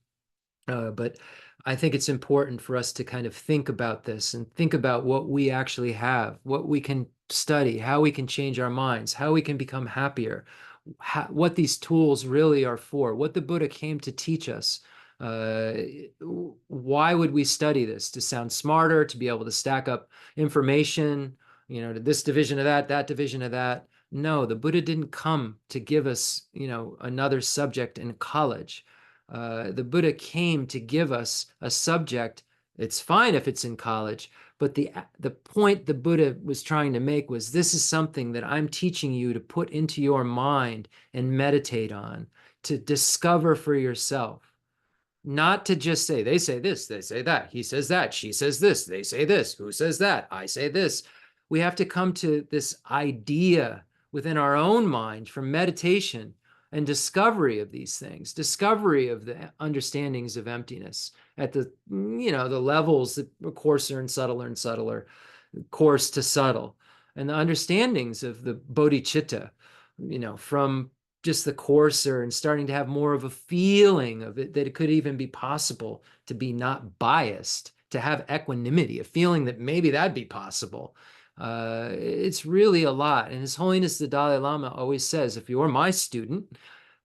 but I think it's important for us to kind of think about this and think about what we actually have, what we can study, how we can change our minds, how we can become happier, what these tools really are for, what the Buddha came to teach us. Uh, why would we study this? To sound smarter, to be able to stack up information, to this division of that, that division of that. No, the Buddha didn't come to give us, another subject in college. The Buddha came to give us a subject. It's fine if it's in college, but the point the Buddha was trying to make was, this is something that I'm teaching you to put into your mind and meditate on, to discover for yourself. Not to just say, they say this, they say that, he says that, she says this, they say this, who says that, I say this. We have to come to this idea within our own mind from meditation and discovery of these things, discovery of the understandings of emptiness at the levels that coarser and subtler, coarse to subtle, and the understandings of the bodhicitta, from just the coarser and starting to have more of a feeling of it, that it could even be possible to be not biased, to have equanimity, a feeling that maybe that'd be possible. It's really a lot. And His Holiness the Dalai Lama always says, if you're my student,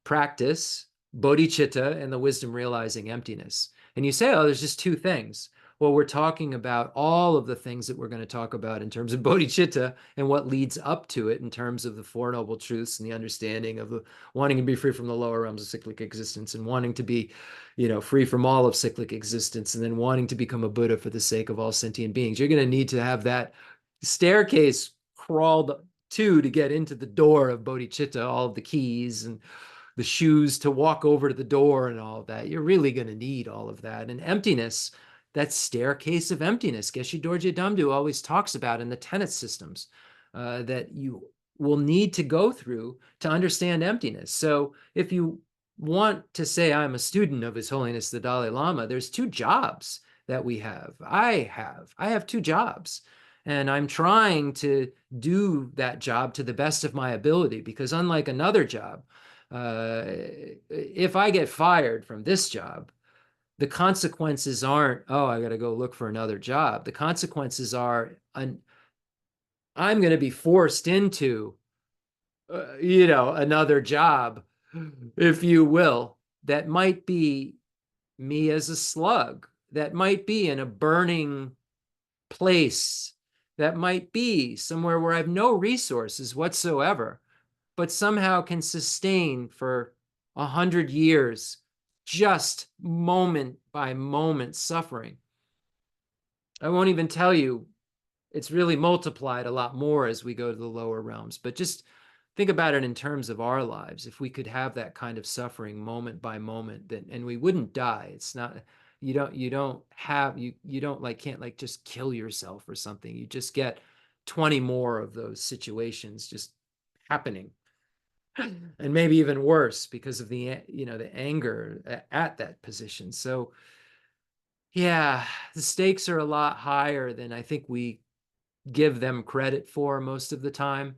practice bodhicitta and the wisdom realizing emptiness. And you say, oh, there's just two things. Well, we're talking about all of the things that we're going to talk about in terms of bodhicitta and what leads up to it in terms of the Four Noble Truths and the understanding of the wanting to be free from the lower realms of cyclic existence and wanting to be, free from all of cyclic existence, and then wanting to become a Buddha for the sake of all sentient beings. You're going to need to have that staircase crawled to get into the door of bodhicitta, all of the keys and the shoes to walk over to the door and all of that. You're really going to need all of that. And emptiness, that staircase of emptiness, Geshe Dorje Damdu always talks about in the tenet systems, that you will need to go through to understand emptiness. So if you want to say, I'm a student of His Holiness the Dalai Lama, there's two jobs that we have. I have two jobs. And I'm trying to do that job to the best of my ability, because unlike another job, if I get fired from this job, the consequences aren't, oh, I got to go look for another job. The consequences are, I'm going to be forced into, another job, if you will, that might be me as a slug, that might be in a burning place, that might be somewhere where I have no resources whatsoever, but somehow can sustain for 100 years just moment by moment suffering. I won't even tell you, it's really multiplied a lot more as we go to the lower realms, but just think about it in terms of our lives. If we could have that kind of suffering moment by moment, then, and we wouldn't die. It's not, you don't can't just kill yourself or something. You just get 20 more of those situations just happening. And maybe even worse because of the anger at that position. So yeah, the stakes are a lot higher than I think we give them credit for most of the time.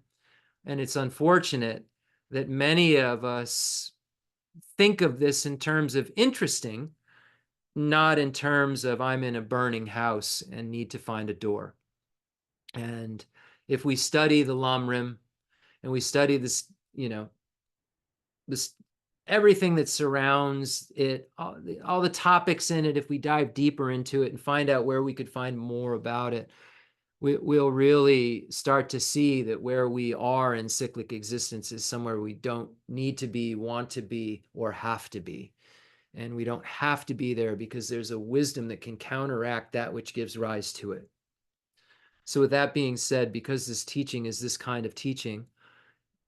And it's unfortunate that many of us think of this in terms of interesting, not in terms of I'm in a burning house and need to find a door. And if we study the Lam Rim and we study this, this everything that surrounds it, all the topics in it, if we dive deeper into it and find out where we could find more about it, we'll really start to see that where we are in cyclic existence is somewhere we don't need to be, want to be, or have to be. And we don't have to be there because there's a wisdom that can counteract that which gives rise to it. So with that being said, because this teaching is this kind of teaching,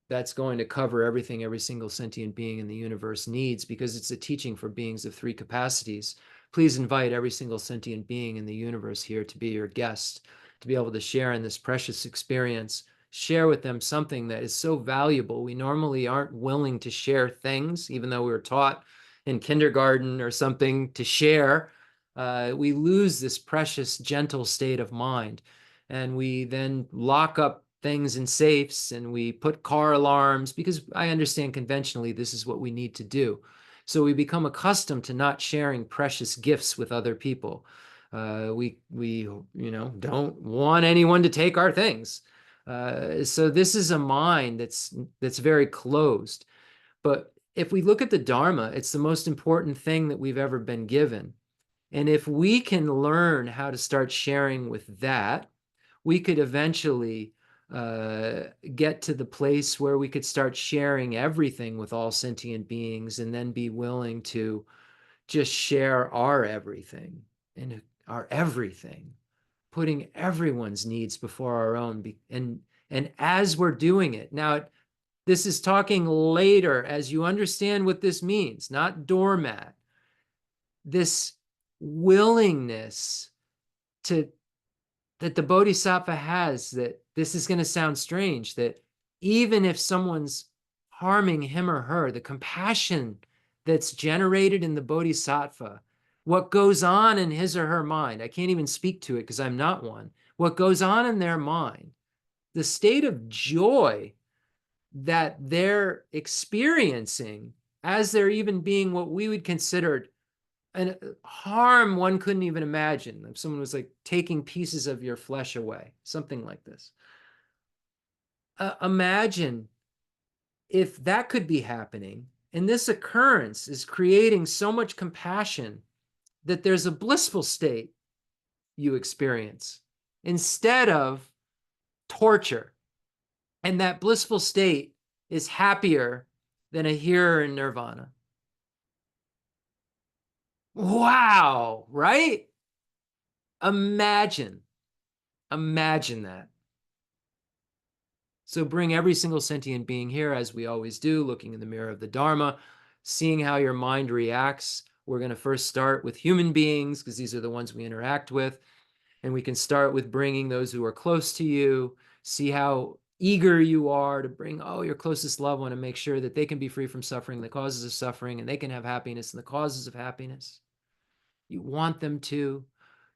that's going to cover everything every single sentient being in the universe needs, because it's a teaching for beings of three capacities. Please invite every single sentient being in the universe here to be your guest, to be able to share in this precious experience. Share with them something that is so valuable. We normally aren't willing to share things, even though we were taught in kindergarten or something to share. We lose this precious, gentle state of mind. And we then lock up things in safes and we put car alarms, because I understand conventionally this is what we need to do. So we become accustomed to not sharing precious gifts with other people. We don't want anyone to take our things. So this is a mind that's very closed. But if we look at the Dharma, it's the most important thing that we've ever been given. And if we can learn how to start sharing with that, we could eventually get to the place where we could start sharing everything with all sentient beings, and then be willing to just share our everything and our everything, putting everyone's needs before our own. And as we're doing it, now this is talking later as you understand what this means, not doormat. This willingness to that the bodhisattva has, that this is going to sound strange, that even if someone's harming him or her, the compassion that's generated in the bodhisattva, what goes on in his or her mind, I can't even speak to it because I'm not one, what goes on in their mind, the state of joy that they're experiencing as they're even being what we would consider and harm one couldn't even imagine. If someone was like taking pieces of your flesh away, something like this. Imagine if that could be happening, and this occurrence is creating so much compassion that there's a blissful state you experience instead of torture. And that blissful state is happier than a hearer in nirvana. Wow, right? Imagine that. So bring every single sentient being here, as we always do, looking in the mirror of the Dharma, seeing how your mind reacts. We're going to first start with human beings, because these are the ones we interact with. And we can start with bringing those who are close to you, see how eager you are to bring, your closest loved one, and make sure that they can be free from suffering, the causes of suffering, and they can have happiness and the causes of happiness. You want them to.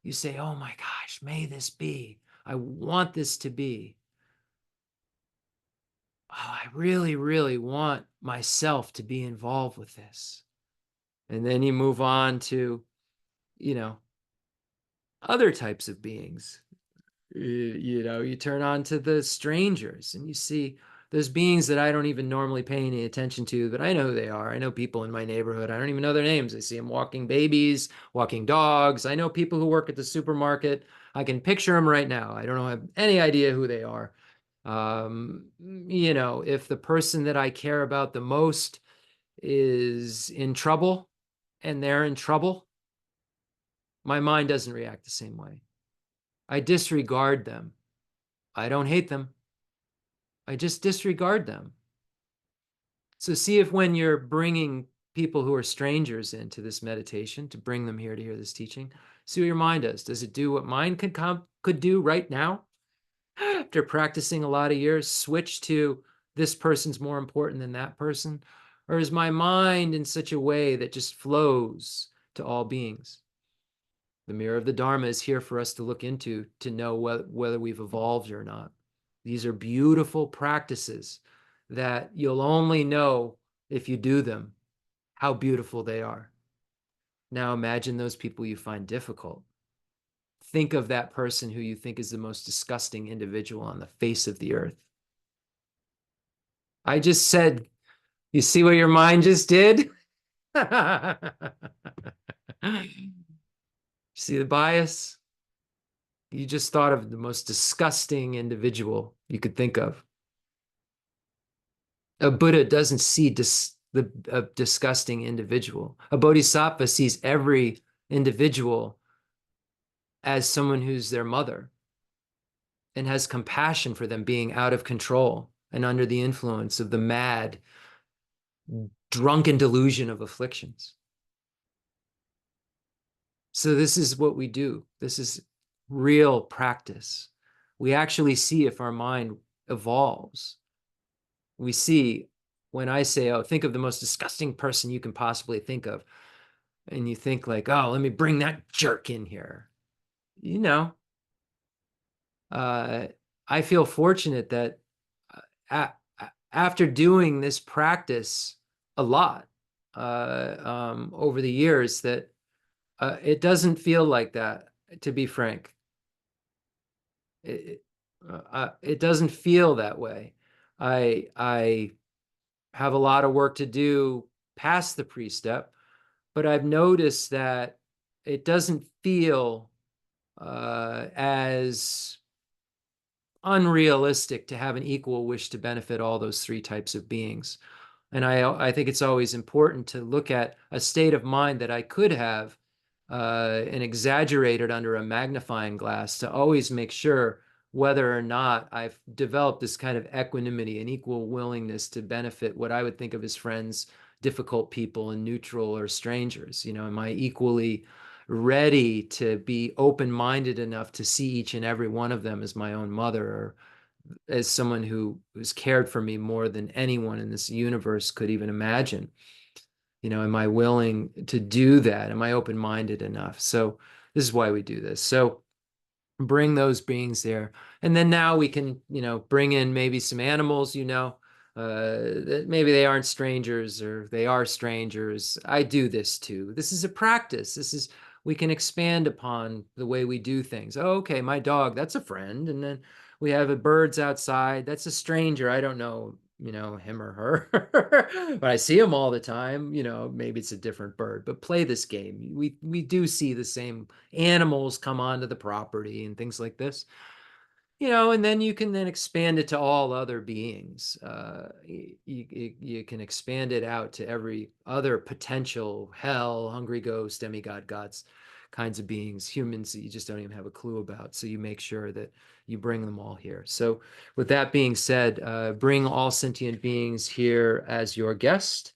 You say, oh my gosh, may this be. I want this to be. I really, really want myself to be involved with this. And then you move on to, other types of beings. You turn on to the strangers and you see those beings that I don't even normally pay any attention to, but I know who they are. I know people in my neighborhood. I don't even know their names. I see them walking babies, walking dogs. I know people who work at the supermarket. I can picture them right now. I don't have any idea who they are. If the person that I care about the most is in trouble and they're in trouble, my mind doesn't react the same way. I disregard them. I don't hate them. I just disregard them. So see if when you're bringing people who are strangers into this meditation, to bring them here to hear this teaching, see what your mind does. Does it do what mine could do right now? After practicing a lot of years, switch to this person's more important than that person? Or is my mind in such a way that just flows to all beings? The mirror of the Dharma is here for us to look into to know whether we've evolved or not. These are beautiful practices that you'll only know if you do them, how beautiful they are. Now imagine those people you find difficult. Think of that person who you think is the most disgusting individual on the face of the earth. I just said, you see what your mind just did? See the bias? You just thought of the most disgusting individual you could think of. A Buddha doesn't see a disgusting individual. A bodhisattva sees every individual as someone who's their mother. and has compassion for them being out of control and under the influence of the mad, drunken delusion of afflictions. So this is what we do. This is real practice. We actually see if our mind evolves. We see when I say, oh, think of the most disgusting person you can possibly think of. And you think like, oh, let me bring that jerk in here. You know, I feel fortunate that uh, after doing this practice a lot over the years, that it doesn't feel like that, to be frank. It doesn't feel that way. I have a lot of work to do past the pre-step, but I've noticed that it doesn't feel as unrealistic to have an equal wish to benefit all those three types of beings. And I think it's always important to look at a state of mind that I could have and exaggerate it under a magnifying glass to always make sure whether or not I've developed this kind of equanimity and equal willingness to benefit what I would think of as friends, difficult people, and neutral or strangers. You know, am I equally ready to be open-minded enough to see each and every one of them as my own mother, or as someone who's cared for me more than anyone in this universe could even imagine? You know, am I willing to do that? Am I open-minded enough? So this is why we do this. So bring those beings there. And then now we can, you know, bring in maybe some animals, you know, that maybe they aren't strangers or they are strangers. I do this too. This is a practice. We can expand upon the way we do things. Oh, okay, my dog, that's a friend. And then we have a birds outside. That's a stranger. I don't know, you know, him or her, but I see him all the time. You know, maybe it's a different bird, but play this game. We do see the same animals come onto the property and things like this. You know, and then you can then expand it to all other beings. You can expand it out to every other potential hell, hungry ghost, demigod, gods kinds of beings, humans that you just don't even have a clue about. So you make sure that you bring them all here. So with that being said, bring all sentient beings here as your guest.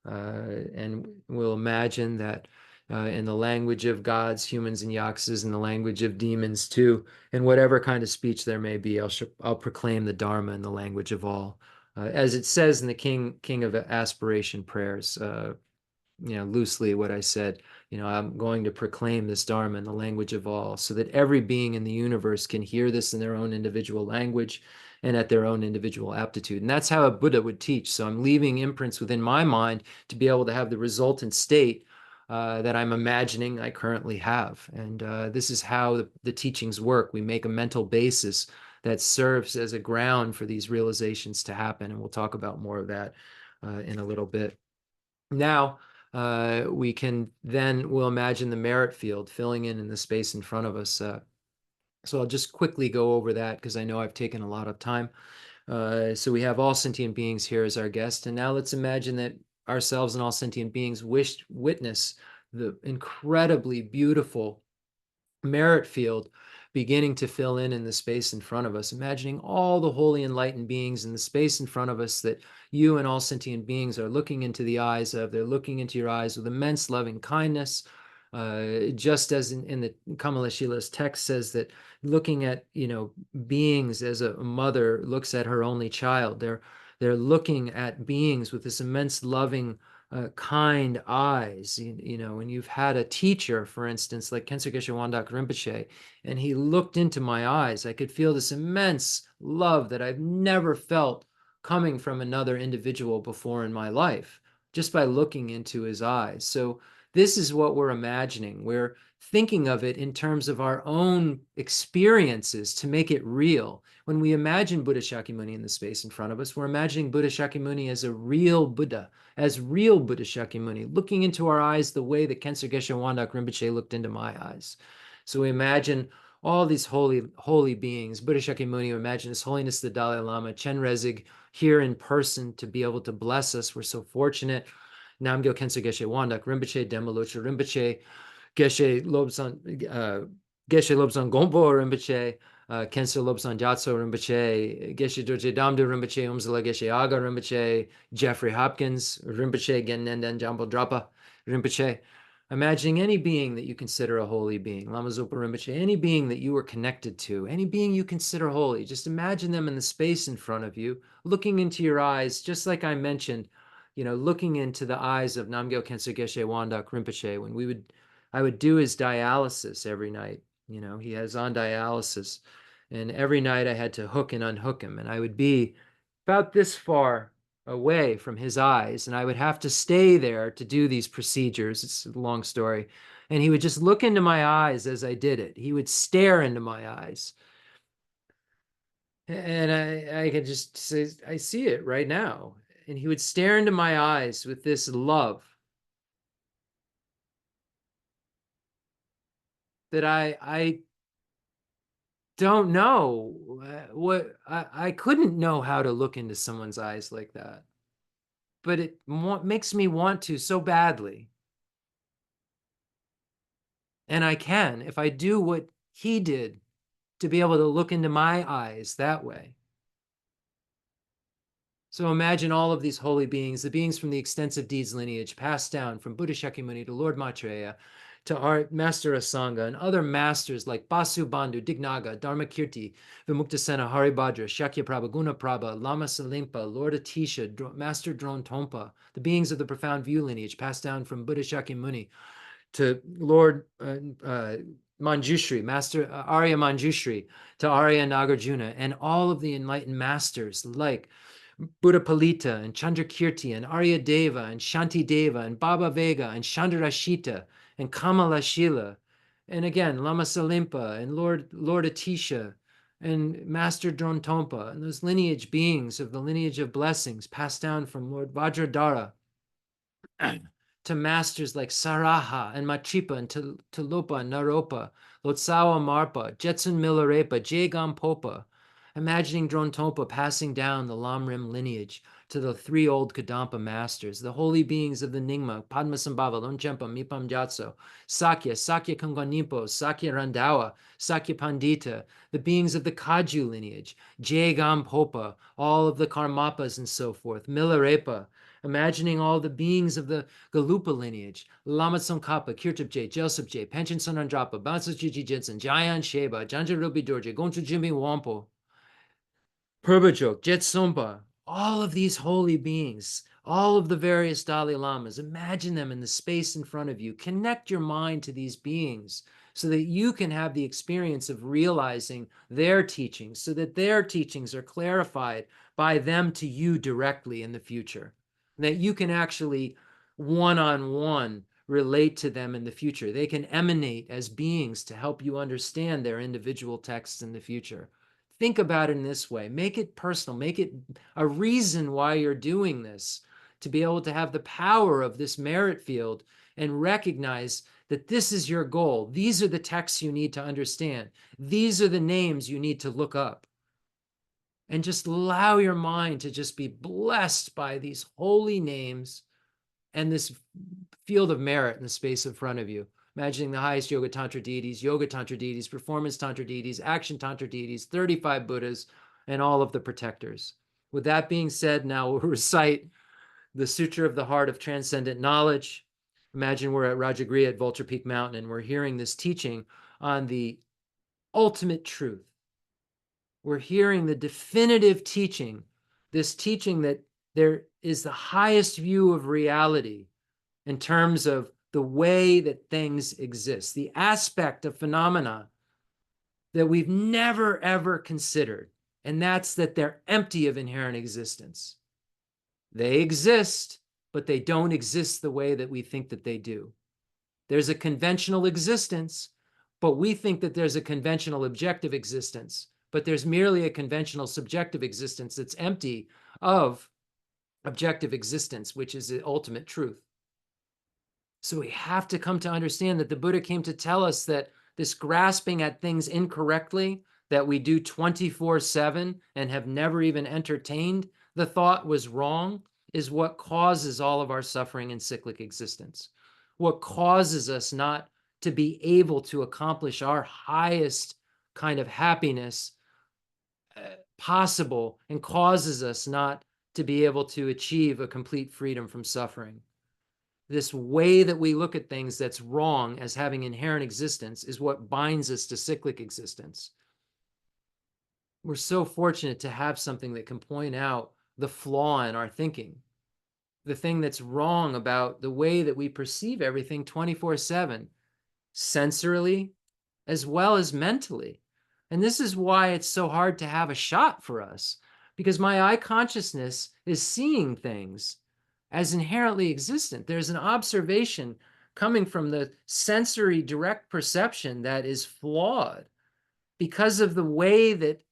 And we'll imagine that in the language of gods, humans, and yaksas, in the language of demons too, in whatever kind of speech there may be, I'll proclaim the Dharma in the language of all. As it says in the King of Aspiration prayers, you know, loosely what I said, you know, I'm going to proclaim this Dharma in the language of all, so that every being in the universe can hear this in their own individual language and at their own individual aptitude. And that's how a Buddha would teach. So I'm leaving imprints within my mind to be able to have the resultant state that I'm imagining I currently have. And this is how the teachings work. We make a mental basis that serves as a ground for these realizations to happen. And we'll talk about more of that in a little bit. Now, we can then, we'll imagine the merit field filling in the space in front of us. So I'll just quickly go over that because I know I've taken a lot of time. So we have all sentient beings here as our guest. And now let's imagine that ourselves and all sentient beings witness the incredibly beautiful merit field beginning to fill in the space in front of us, imagining all the holy enlightened beings in the space in front of us that you and all sentient beings are looking into the eyes of. They're looking into your eyes with immense loving kindness, just as in the Kamala Shila's text says that looking at, you know, beings as a mother looks at her only child. They're looking at beings with this immense loving kind eyes. You know, when you've had a teacher, for instance, like Khyentse Geshe Wandak Rinpoche, and he looked into my eyes, I could feel this immense love that I've never felt coming from another individual before in my life, just by looking into his eyes. So this is what we're imagining. We're thinking of it in terms of our own experiences to make it real. When we imagine Buddha Shakyamuni in the space in front of us, we're imagining Buddha Shakyamuni as a real Buddha, as real Buddha Shakyamuni, looking into our eyes the way that Khyentse Geshe Wandak Rinpoche looked into my eyes. So we imagine all these holy beings. Buddha Shakyamuni, we imagine His Holiness the Dalai Lama, Chen Rezig, here in person to be able to bless us. We're so fortunate. Namgyo Khyentse Geshe Wandak Rinpoche, Dema Locho Rinpoche, Geshe Lobsang Gompo Rinpoche, Kensur Lobsang Gyatso Rinpoche, Geshe Dorje Damdu Rinpoche, Umsala Geshe Aga Rinpoche, Jeffrey Hopkins Rinpoche, Gennenden Jambo Drapa Rinpoche. Imagining any being that you consider a holy being, Lama Zopa Rinpoche, any being that you are connected to, any being you consider holy, just imagine them in the space in front of you, looking into your eyes, just like I mentioned, looking into the eyes of Namgyal Kensur Geshe Wandak Rinpoche when I would do his dialysis every night. He has on dialysis, and every night I had to hook and unhook him, and I would be about this far away from his eyes, and I would have to stay there to do these procedures. It's a long story. And he would just look into my eyes as I did it. He would stare into my eyes. And I could just say, I see it right now. And he would stare into my eyes with this love that I don't know what I couldn't know how to look into someone's eyes like that, but it makes me want to so badly. And I can, if I do what he did, to be able to look into my eyes that way. So imagine all of these holy beings, the beings from the extensive deeds lineage passed down from Buddha Shakyamuni to Lord Maitreya to our Master Asanga and other masters like Basu Bandhu, Dignaga, Dharmakirti, Vimuktasena, Haribhadra, Shakyaprabha, Gunaprabha, Lama Salimpa, Lord Atisha, Master Drone Tompa, the beings of the profound view lineage passed down from Buddha Shakyamuni to Lord Manjushri, Master Arya Manjushri, to Arya Nagarjuna, and all of the enlightened masters like Buddha Palita and Chandrakirti and Arya Deva and Shanti Deva and Baba Vega and Chandrashita and Kamala Shila, and again Lama Salimpa and Lord Atisha and Master Drontompa, and those lineage beings of the lineage of blessings passed down from Lord Vajradhara to masters like Saraha and Matripa and Tulopa and Naropa, Lotsawa Marpa, Jetsun Milarepa, Jagam Popa, imagining Drontompa passing down the Lam Rim lineage to the three old Kadampa masters, the holy beings of the Nyingma, Padmasambhava, Longchenpa, Mipam Gyatso, Sakya Kanganimpo, Sakya Randawa, Sakya Pandita, the beings of the Kaju lineage, Jagam Popa, all of the Karmapas and so forth, Milarepa, imagining all the beings of the Galupa lineage, Lama Tsongkhapa, Kirtapje, Jelsapje, Panchen Sonandrapa, Bansajuji Jetson, Jayan Sheba, Janjarubi Dorje, Gonchu Jimmy Wampo, Purbajok, Jetsompa, all of these holy beings, all of the various Dalai Lamas, imagine them in the space in front of you. Connect your mind to these beings so that you can have the experience of realizing their teachings, so that their teachings are clarified by them to you directly in the future, that you can actually one-on-one relate to them in the future. They can emanate as beings to help you understand their individual texts in the future. Think about it in this way. Make it personal. Make it a reason why you're doing this, to be able to have the power of this merit field and recognize that this is your goal. These are the texts you need to understand. These are the names you need to look up. And just allow your mind to just be blessed by these holy names and this field of merit in the space in front of you. Imagining the highest yoga tantra deities, performance tantra deities, action tantra deities, 35 Buddhas, and all of the protectors. With that being said, now we'll recite the Sutra of the Heart of Transcendent Knowledge. Imagine we're at Rajagriha at Vulture Peak Mountain, and we're hearing this teaching on the ultimate truth. We're hearing the definitive teaching, this teaching that there is the highest view of reality in terms of the way that things exist, the aspect of phenomena that we've never, ever considered, and that's that they're empty of inherent existence. They exist, but they don't exist the way that we think that they do. There's a conventional existence, but we think that there's a conventional objective existence, but there's merely a conventional subjective existence that's empty of objective existence, which is the ultimate truth. So we have to come to understand that the Buddha came to tell us that this grasping at things incorrectly that we do 24/7 and have never even entertained the thought was wrong is what causes all of our suffering and cyclic existence. What causes us not to be able to accomplish our highest kind of happiness possible and causes us not to be able to achieve a complete freedom from suffering. This way that we look at things that's wrong as having inherent existence is what binds us to cyclic existence. We're so fortunate to have something that can point out the flaw in our thinking, the thing that's wrong about the way that we perceive everything 24/7, sensorily as well as mentally. And this is why it's so hard to have a shot for us, because my eye consciousness is seeing things as inherently existent. There's an observation coming from the sensory direct perception that is flawed because of the way that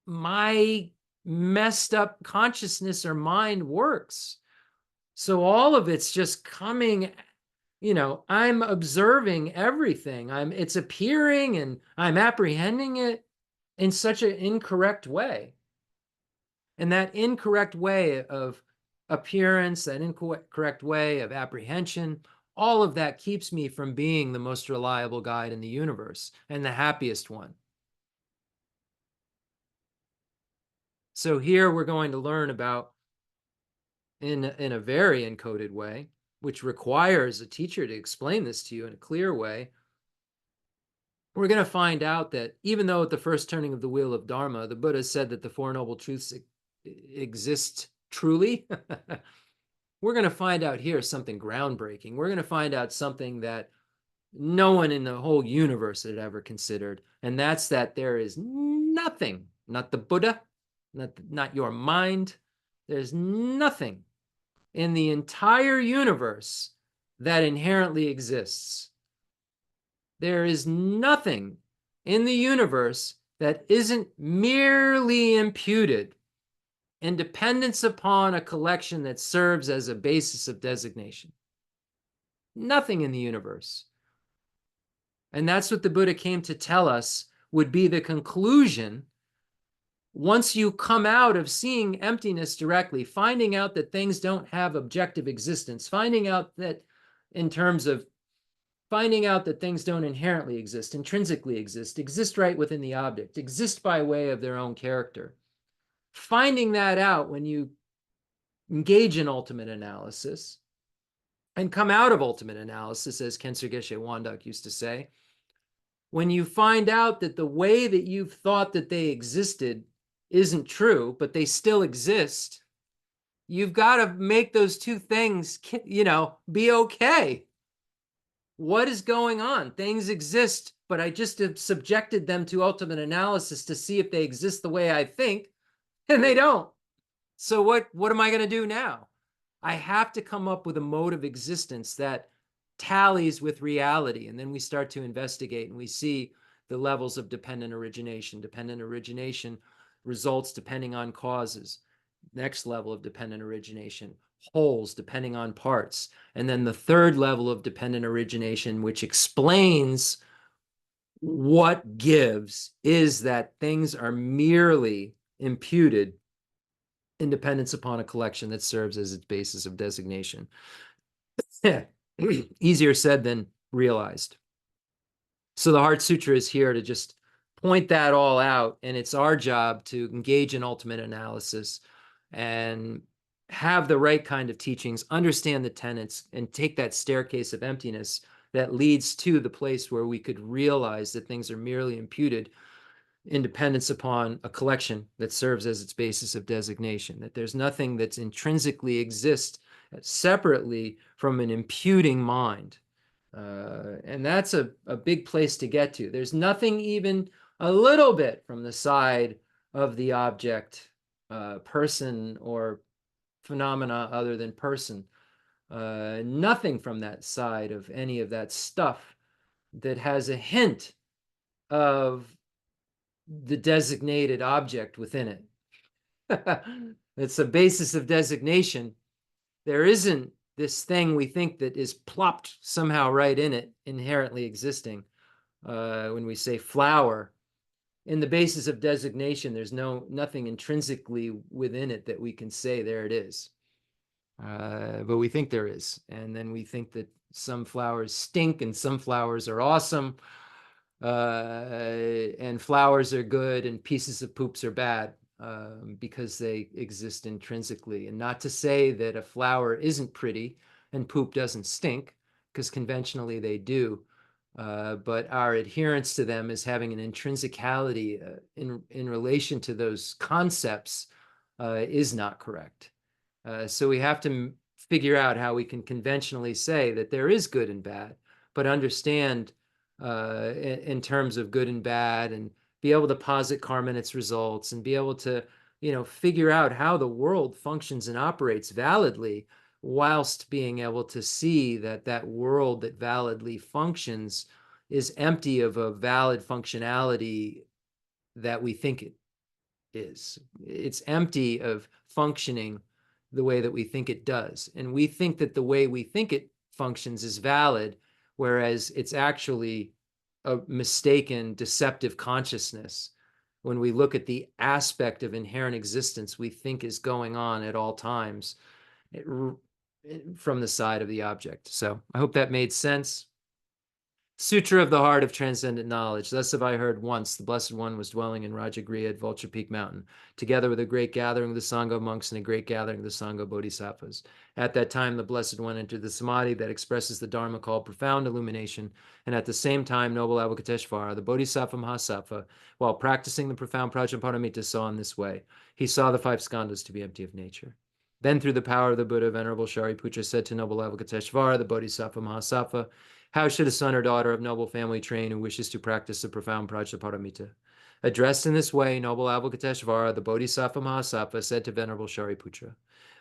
my messed up consciousness or mind works. So all of it's just coming, I'm observing everything. It's appearing and I'm apprehending it in such an incorrect way. And that incorrect way of appearance, that incorrect way of apprehension, all of that keeps me from being the most reliable guide in the universe and the happiest one. So here we're going to learn about, in a very encoded way, which requires a teacher to explain this to you in a clear way, we're going to find out that even though at the first turning of the wheel of Dharma, the Buddha said that the Four Noble Truths exist truly, we're going to find out here something groundbreaking. We're going to find out something that no one in the whole universe had ever considered, and that's that there is nothing, not the Buddha, not your mind, there's nothing in the entire universe that inherently exists. There is nothing in the universe that isn't merely imputed in dependence upon a collection that serves as a basis of designation. Nothing in the universe. And that's what the Buddha came to tell us would be the conclusion once you come out of seeing emptiness directly, finding out that things don't have objective existence, finding out that things don't inherently exist, intrinsically exist right within the object, exist by way of their own character. Finding that out when you engage in ultimate analysis and come out of ultimate analysis, as Khyentse Geshe Wandak used to say, when you find out that the way that you've thought that they existed isn't true, but they still exist, you've got to make those two things, be okay. What is going on? Things exist, but I just have subjected them to ultimate analysis to see if they exist the way I think, and they don't. So what am I going to do now? I have to come up with a mode of existence that tallies with reality. And then we start to investigate and we see the levels of dependent origination. Dependent origination results depending on causes. Next level of dependent origination, wholes depending on parts. And then the third level of dependent origination, which explains what gives, is that things are merely imputed in dependence upon a collection that serves as its basis of designation. Easier said than realized. So the Heart Sutra is here to just point that all out, and it's our job to engage in ultimate analysis and have the right kind of teachings, understand the tenets, and take that staircase of emptiness that leads to the place where we could realize that things are merely imputed in dependence upon a collection that serves as its basis of designation, that there's nothing that's intrinsically exists separately from an imputing mind. And that's a big place to get to. There's nothing even a little bit from the side of the object, person, or phenomena other than person. Nothing from that side of any of that stuff that has a hint of the designated object within it. It's a basis of designation. There isn't this thing we think that is plopped somehow right in it, inherently existing. When we say flower, in the basis of designation, there's nothing intrinsically within it that we can say there it is. But we think there is. And then we think that some flowers stink and some flowers are awesome. and flowers are good and pieces of poops are bad, because they exist intrinsically. And not to say that a flower isn't pretty and poop doesn't stink, because conventionally they do. But our adherence to them as having an intrinsicality in relation to those concepts is not correct. So we have to figure out how we can conventionally say that there is good and bad, but understand in terms of good and bad, and be able to posit karma and its results, and be able to, figure out how the world functions and operates validly, whilst being able to see that that world that validly functions is empty of a valid functionality that we think it is. It's empty of functioning the way that we think it does. And we think that the way we think it functions is valid, whereas it's actually a mistaken, deceptive consciousness when we look at the aspect of inherent existence we think is going on at all times from the side of the object. So I hope that made sense. Sutra of the Heart of Transcendent Knowledge. Thus have I heard once the Blessed One was dwelling in Rajagriha at Vulture Peak Mountain, together with a great gathering of the Sangha monks and a great gathering of the Sangha bodhisattvas. At that time, the Blessed One entered the samadhi that expresses the Dharma called profound illumination, and at the same time, noble Avalokiteshvara, the Bodhisattva Mahasattva, while practicing the profound Prajnaparamita, saw in this way. He saw the five skandhas to be empty of nature. Then, through the power of the Buddha, Venerable Shariputra said to noble Avalokiteshvara, the Bodhisattva Mahasattva, how should a son or daughter of noble family train who wishes to practice the profound Prajnaparamita? Addressed in this way, noble Avalokiteshvara, the Bodhisattva Mahasattva, said to Venerable Shariputra,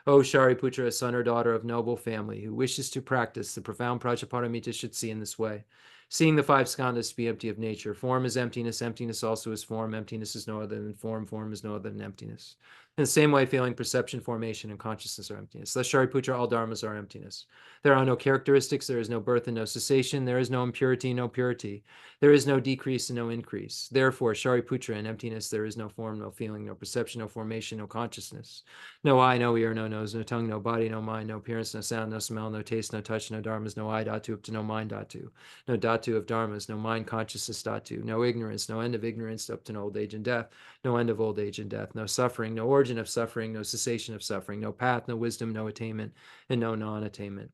O Shariputra, a son or daughter of noble family who wishes to practice the profound Prajnaparamita should see in this way. Seeing the five skandhas to be empty of nature, form is emptiness, emptiness also is form, emptiness is no other than form, form is no other than emptiness. In the same way, feeling, perception, formation, and consciousness are emptiness. Thus, Shariputra, all dharmas are emptiness. There are no characteristics, there is no birth and no cessation, there is no impurity, no purity. There is no decrease and no increase. Therefore, Shariputra, in emptiness, there is no form, no feeling, no perception, no formation, no consciousness. No eye, no ear, no nose, no tongue, no body, no mind, no appearance, no sound, no smell, no taste, no touch, no dharmas, no I dhatu up to no mind dhatu. No dhatu of dharmas, no mind consciousness dhatu. No ignorance, no end of ignorance up to no old age and death. No end of old age and death. No suffering, no origin of suffering, no cessation of suffering. No path, no wisdom, no attainment, and no non-attainment.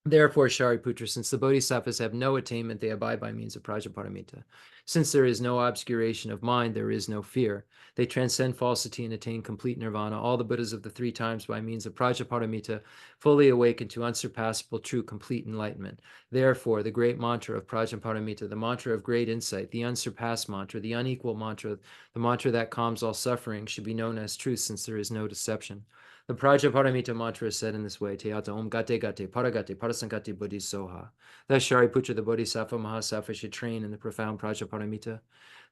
Therefore, Shariputra, since the bodhisattvas have no attainment, they abide by means of Prajnaparamita. Since there is no obscuration of mind, there is no fear. They transcend falsity and attain complete nirvana. All the Buddhas of the three times by means of Prajnaparamita fully awaken to unsurpassable, true, complete enlightenment. Therefore, the great mantra of Prajnaparamita, the mantra of great insight, the unsurpassed mantra, the unequal mantra, the mantra that calms all suffering, should be known as truth, since there is no deception. The Prajnaparamita mantra is said in this way: Teata Om Gate Gate Paragate Parasankati Buddhi Soha. Thus Shariputra, the Bodhisattva Mahasattva, should train in the profound Prajnaparamita.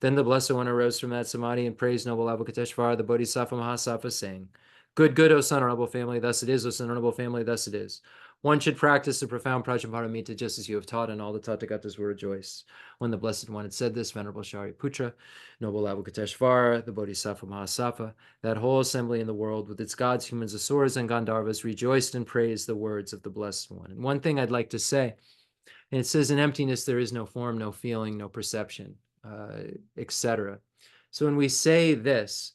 Then the Blessed One arose from that samadhi and praised noble Avalokiteshvara, the Bodhisattva Mahasattva, saying, Good, good, O son, honorable family, thus it is, O son, honorable family, thus it is. One should practice the profound Prajnaparamita just as you have taught, and all the Tathagatas will rejoice. When the Blessed One had said this, Venerable Shariputra, noble Avalokiteshvara, the Bodhisattva Mahasattva, that whole assembly in the world with its gods, humans, asuras, and Gandharvas rejoiced and praised the words of the Blessed One. And one thing I'd like to say, and it says in emptiness there is no form, no feeling, no perception, etc. So when we say this,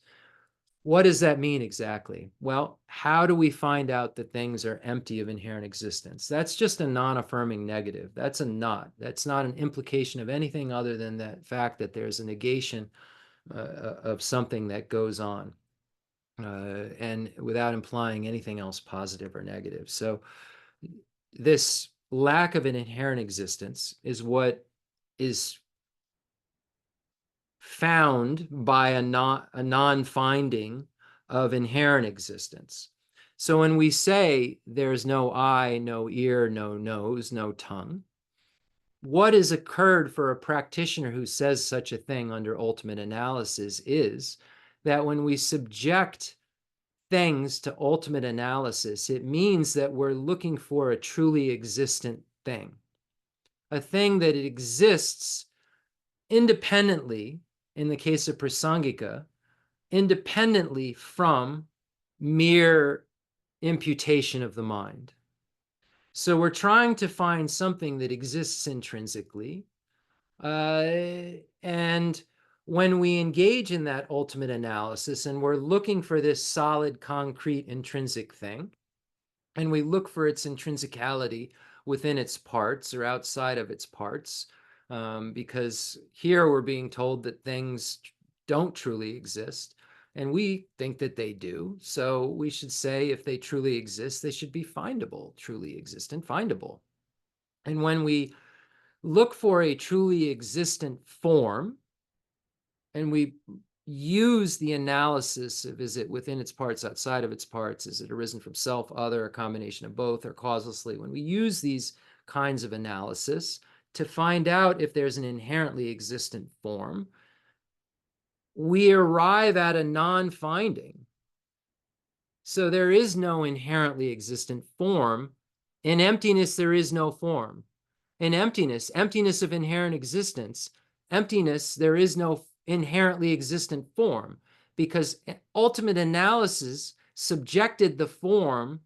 what does that mean exactly? Well, how do we find out that things are empty of inherent existence? That's just a non-affirming negative. That's a not. That's not an implication of anything other than that fact that there's a negation of something that goes on, and without implying anything else positive or negative. So this lack of an inherent existence is what is found by a non-finding of inherent existence. So when we say there's no eye, no ear, no nose, no tongue, what has occurred for a practitioner who says such a thing under ultimate analysis is that when we subject things to ultimate analysis, it means that we're looking for a truly existent thing, a thing that exists independently, in the case of prasangika, independently from mere imputation of the mind. So we're trying to find something that exists intrinsically, And when we engage in that ultimate analysis and we're looking for this solid, concrete, intrinsic thing, and we look for its intrinsicality within its parts or outside of its parts, because here we're being told that things don't truly exist, and we think that they do. So we should say if they truly exist, they should be findable, truly existent, findable. And when we look for a truly existent form, and we use the analysis of, is it within its parts, outside of its parts, is it arisen from self, other, a combination of both, or causelessly, when we use these kinds of analysis to find out if there's an inherently existent form, we arrive at a non-finding. So there is no inherently existent form. In emptiness, there is no form. In emptiness, emptiness of inherent existence, emptiness, there is no inherently existent form, because ultimate analysis subjected the form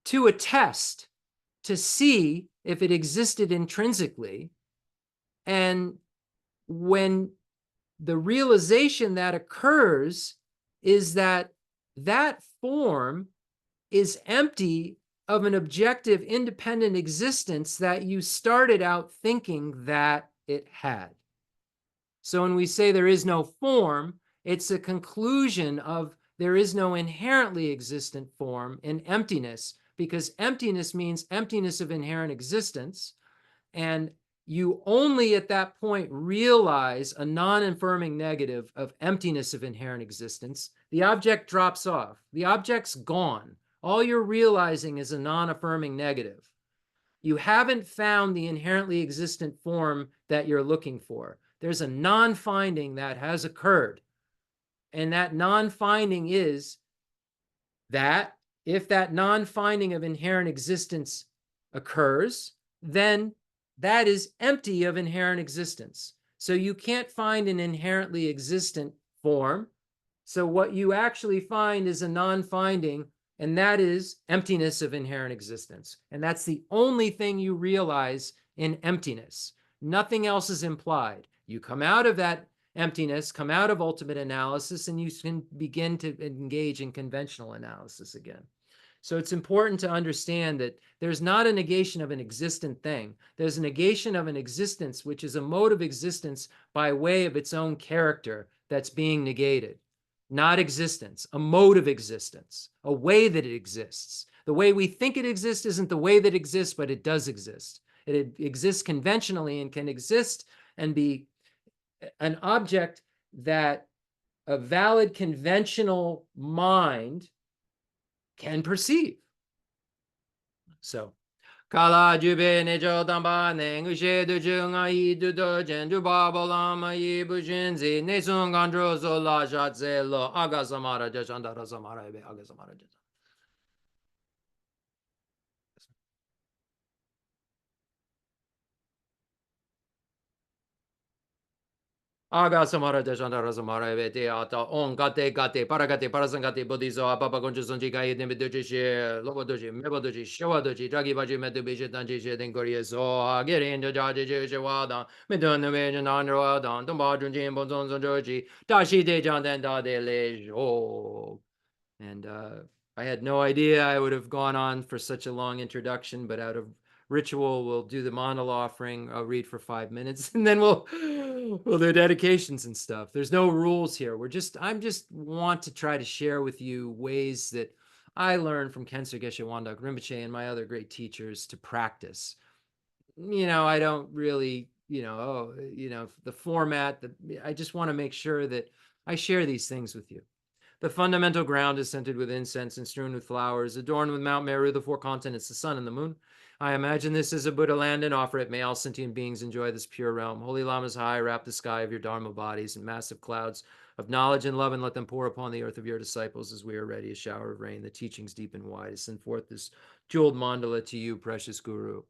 to a test to see if it existed intrinsically. And when the realization that occurs is that that form is empty of an objective, independent existence that you started out thinking that it had. So when we say there is no form, it's a conclusion of there is no inherently existent form in emptiness, because emptiness means emptiness of inherent existence. And you only at that point realize a non-affirming negative of emptiness of inherent existence. The object drops off. The object's gone. All you're realizing is a non-affirming negative. You haven't found the inherently existent form that you're looking for. There's a non-finding that has occurred. And that non-finding is that if that non-finding of inherent existence occurs, then that is empty of inherent existence. So you can't find an inherently existent form. So what you actually find is a non-finding, and that is emptiness of inherent existence. And that's the only thing you realize in emptiness. Nothing else is implied. You come out of that emptiness, come out of ultimate analysis, and you can begin to engage in conventional analysis again. So it's important to understand that there's not a negation of an existent thing. There's a negation of an existence, which is a mode of existence by way of its own character that's being negated. Not existence, a mode of existence, a way that it exists. The way we think it exists isn't the way that it exists, but it does exist. It exists conventionally and can exist and be an object that a valid conventional mind can perceive. So, kala jube ne jo damba ne ngushe du junga yi du do jen du ba bolama yi bu jinzi ne sun gandro zo la jatze lo aga samara de chandara samara be aga samara de. Aga samara de chandara samara be te ata on gate gate paragate parasangate bodhiso papa gonjo sonji kai ne doji she lobo doji mebo doji shewa doji jagi baji medu beje danji she den korie so agere ndo jaji je she wa dan me don ne me nan ro dan don ba jun jin bon zon zon joji da shi de jan den da de le jo. And I had no idea I would have gone on for such a long introduction, but out of ritual, we'll do the manala offering. I'll read for 5 minutes, and then we'll do dedications and stuff. There's no rules here. I'm just want to try to share with you ways that I learned from Kensei Geshe Wandak Rinpoche and my other great teachers to practice. I don't really, the format. I just want to make sure that I share these things with you. The fundamental ground is scented with incense and strewn with flowers, adorned with Mount Meru, the four continents, the sun and the moon. I imagine this is a Buddha land and offer it. May all sentient beings enjoy this pure realm. Holy Lamas high, wrap the sky of your Dharma bodies in massive clouds of knowledge and love, and let them pour upon the earth of your disciples as we are ready, a shower of rain, the teachings deep and wide. I send forth this jeweled mandala to you, precious Guru.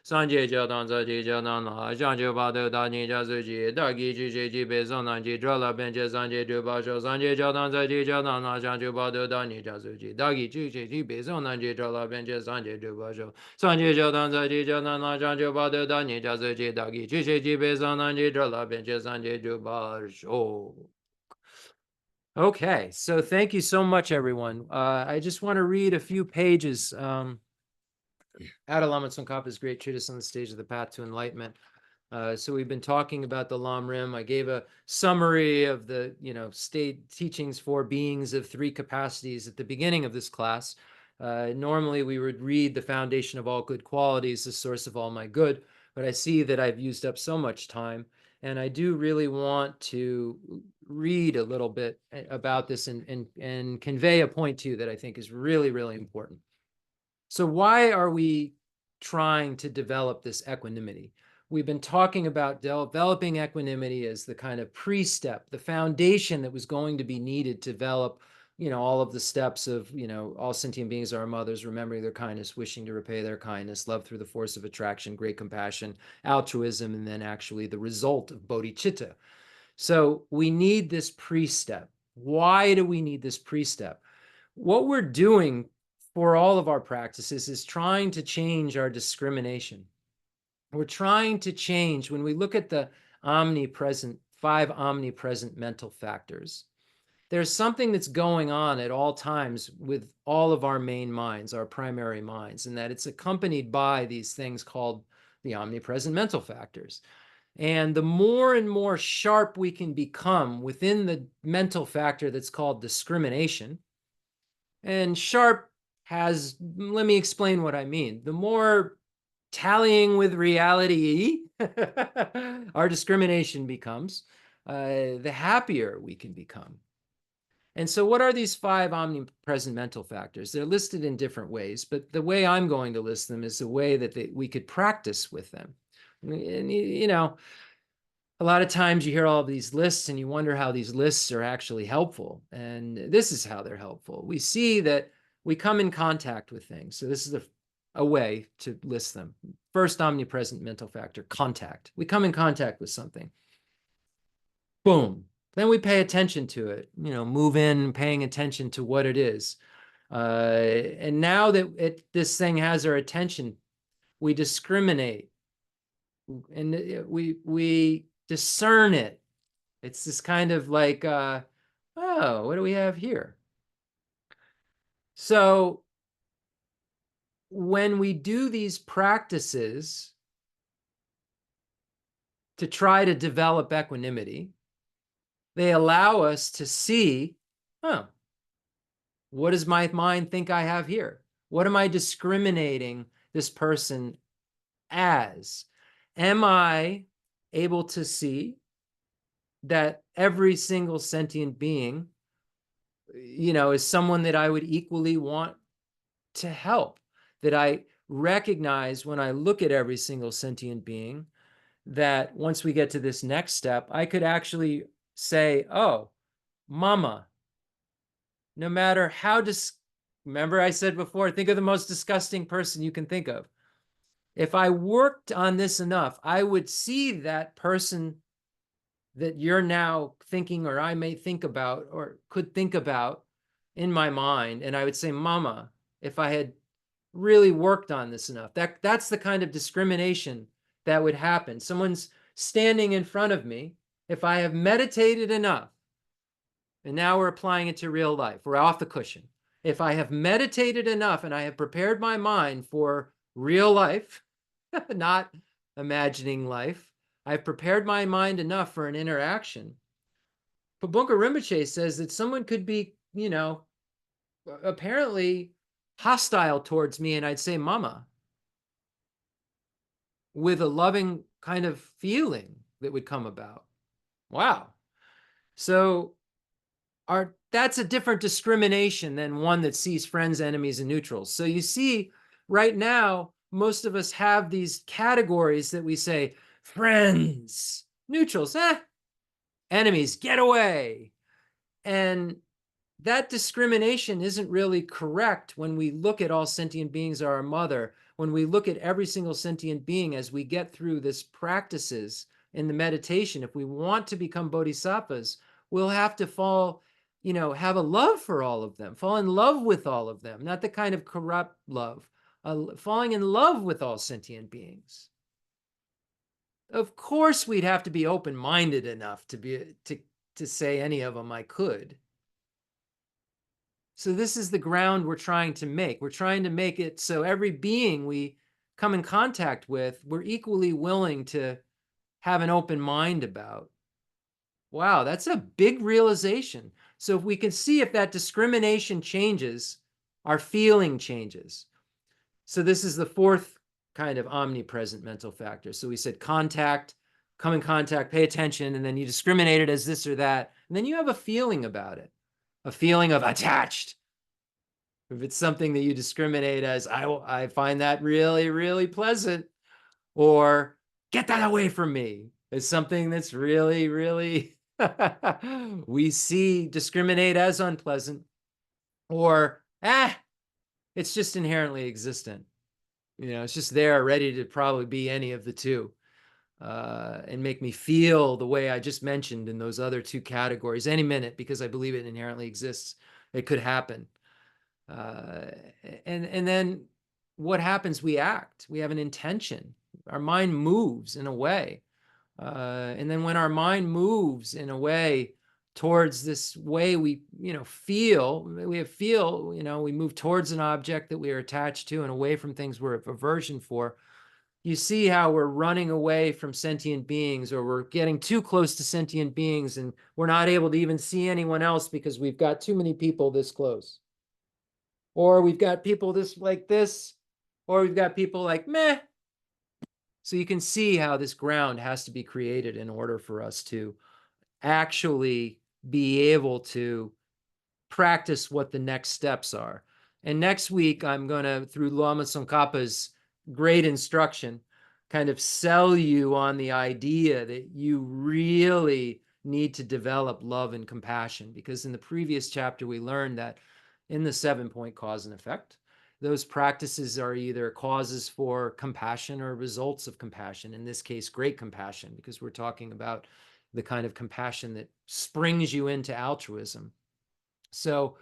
Sanje Jadan Zaji Jadan Janjo Bado Dani Jazuji, Dagi Jiji Bezonanji, Drala Benja Zanje Dubasho, Sanje Jadan Zaji Jadan Janjo Bado Dani Jazuji, Dagi Jiji Bezonanji, Drala Benja Zanje Dubasho, Sanje Jadan Zaji Jadan Janjo Bado Dani Jazuji, Dagi Jiji Bezonanji, Drala Benja Zanje Dubasho. Okay, so thank you so much, everyone. I just want to read a few pages out of Lama Tsongkhapa's great treatise on the stage of the path to enlightenment. So we've been talking about the Lam Rim. I gave a summary of the, state teachings for beings of three capacities at the beginning of this class. Normally we would read the foundation of all good qualities, the source of all my good, but I see that I've used up so much time, and I do really want to read a little bit about this and convey a point to you that I think is really, really important. So why are we trying to develop this equanimity? We've been talking about developing equanimity as the kind of pre-step, the foundation that was going to be needed to develop, all of the steps of, all sentient beings are our mothers, remembering their kindness, wishing to repay their kindness, love through the force of attraction, great compassion, altruism, and then actually the result of bodhicitta. So we need this pre-step. Why do we need this pre-step? What we're doing for all of our practices is trying to change our discrimination. We're trying to change, when we look at the five omnipresent mental factors, there's something that's going on at all times with all of our main minds, our primary minds, and that it's accompanied by these things called the omnipresent mental factors. And the more and more sharp we can become within the mental factor that's called discrimination, and sharp let me explain what I mean. The more tallying with reality our discrimination becomes, the happier we can become. And so what are these five omnipresent mental factors? They're listed in different ways, but the way I'm going to list them is a way that we could practice with them. And, a lot of times you hear all of these lists and you wonder how these lists are actually helpful. And this is how they're helpful. We see that we come in contact with things. So this is a way to list them. First omnipresent mental factor, contact. We come in contact with something. Boom. Then we pay attention to it, move in, paying attention to what it is. And now that this thing has our attention, we discriminate and we discern it. It's this kind of like, oh, what do we have here? So when we do these practices to try to develop equanimity, they allow us to see, what does my mind think I have here? What am I discriminating this person as? Am I able to see that every single sentient being, is someone that I would equally want to help? That I recognize when I look at every single sentient being, that once we get to this next step, I could actually say, oh, mama, no matter how remember I said before, think of the most disgusting person you can think of. If I worked on this enough, I would see that person that you're now thinking, or I may think about, or could think about in my mind. And I would say, mama, if I had really worked on this enough, that's the kind of discrimination that would happen. Someone's standing in front of me. If I have meditated enough, and now we're applying it to real life, we're off the cushion. If I have meditated enough and I have prepared my mind for real life, not imagining life, I've prepared my mind enough for an interaction. Pabunka Rinpoche says that someone could be, apparently hostile towards me, and I'd say, mama, with a loving kind of feeling that would come about. Wow. So that's a different discrimination than one that sees friends, enemies, and neutrals. So you see, right now, most of us have these categories that we say, friends, neutrals, enemies, get away. And that discrimination isn't really correct when we look at all sentient beings are our mother, when we look at every single sentient being as we get through this practices in the meditation. If we want to become bodhisattvas, we'll have to fall, have a love for all of them, fall in love with all of them, not the kind of corrupt love, falling in love with all sentient beings. Of course, we'd have to be open-minded enough to say any of them I could. So this is the ground we're trying to make. We're trying to make it so every being we come in contact with, we're equally willing to have an open mind about. Wow, that's a big realization. So if we can see if that discrimination changes, our feeling changes. So this is the fourth kind of omnipresent mental factor. So we said contact, come in contact, pay attention, and then you discriminate it as this or that. And then you have a feeling about it, a feeling of attached. If it's something that you discriminate as, I find that really, really pleasant, or get that away from me, is something that's really, really, we see discriminate as unpleasant, or, it's just inherently existent. It's just there, ready to probably be any of the two, and make me feel the way I just mentioned in those other two categories any minute, because I believe it inherently exists. It could happen. And then what happens? We act. We have an intention. Our mind moves in a way. And then when our mind moves in a way towards this way we, feel, we move towards an object that we are attached to and away from things we're aversion for. You see how we're running away from sentient beings, or we're getting too close to sentient beings and we're not able to even see anyone else because we've got too many people this close. Or we've got people like this, or we've got people like meh. So you can see how this ground has to be created in order for us to actually be able to practice what the next steps are. And next week, I'm going to, through Lama Tsongkhapa's great instruction, kind of sell you on the idea that you really need to develop love and compassion. Because in the previous chapter, we learned that in the 7-point cause and effect, those practices are either causes for compassion or results of compassion. In this case, great compassion, because we're talking about the kind of compassion that springs you into altruism. So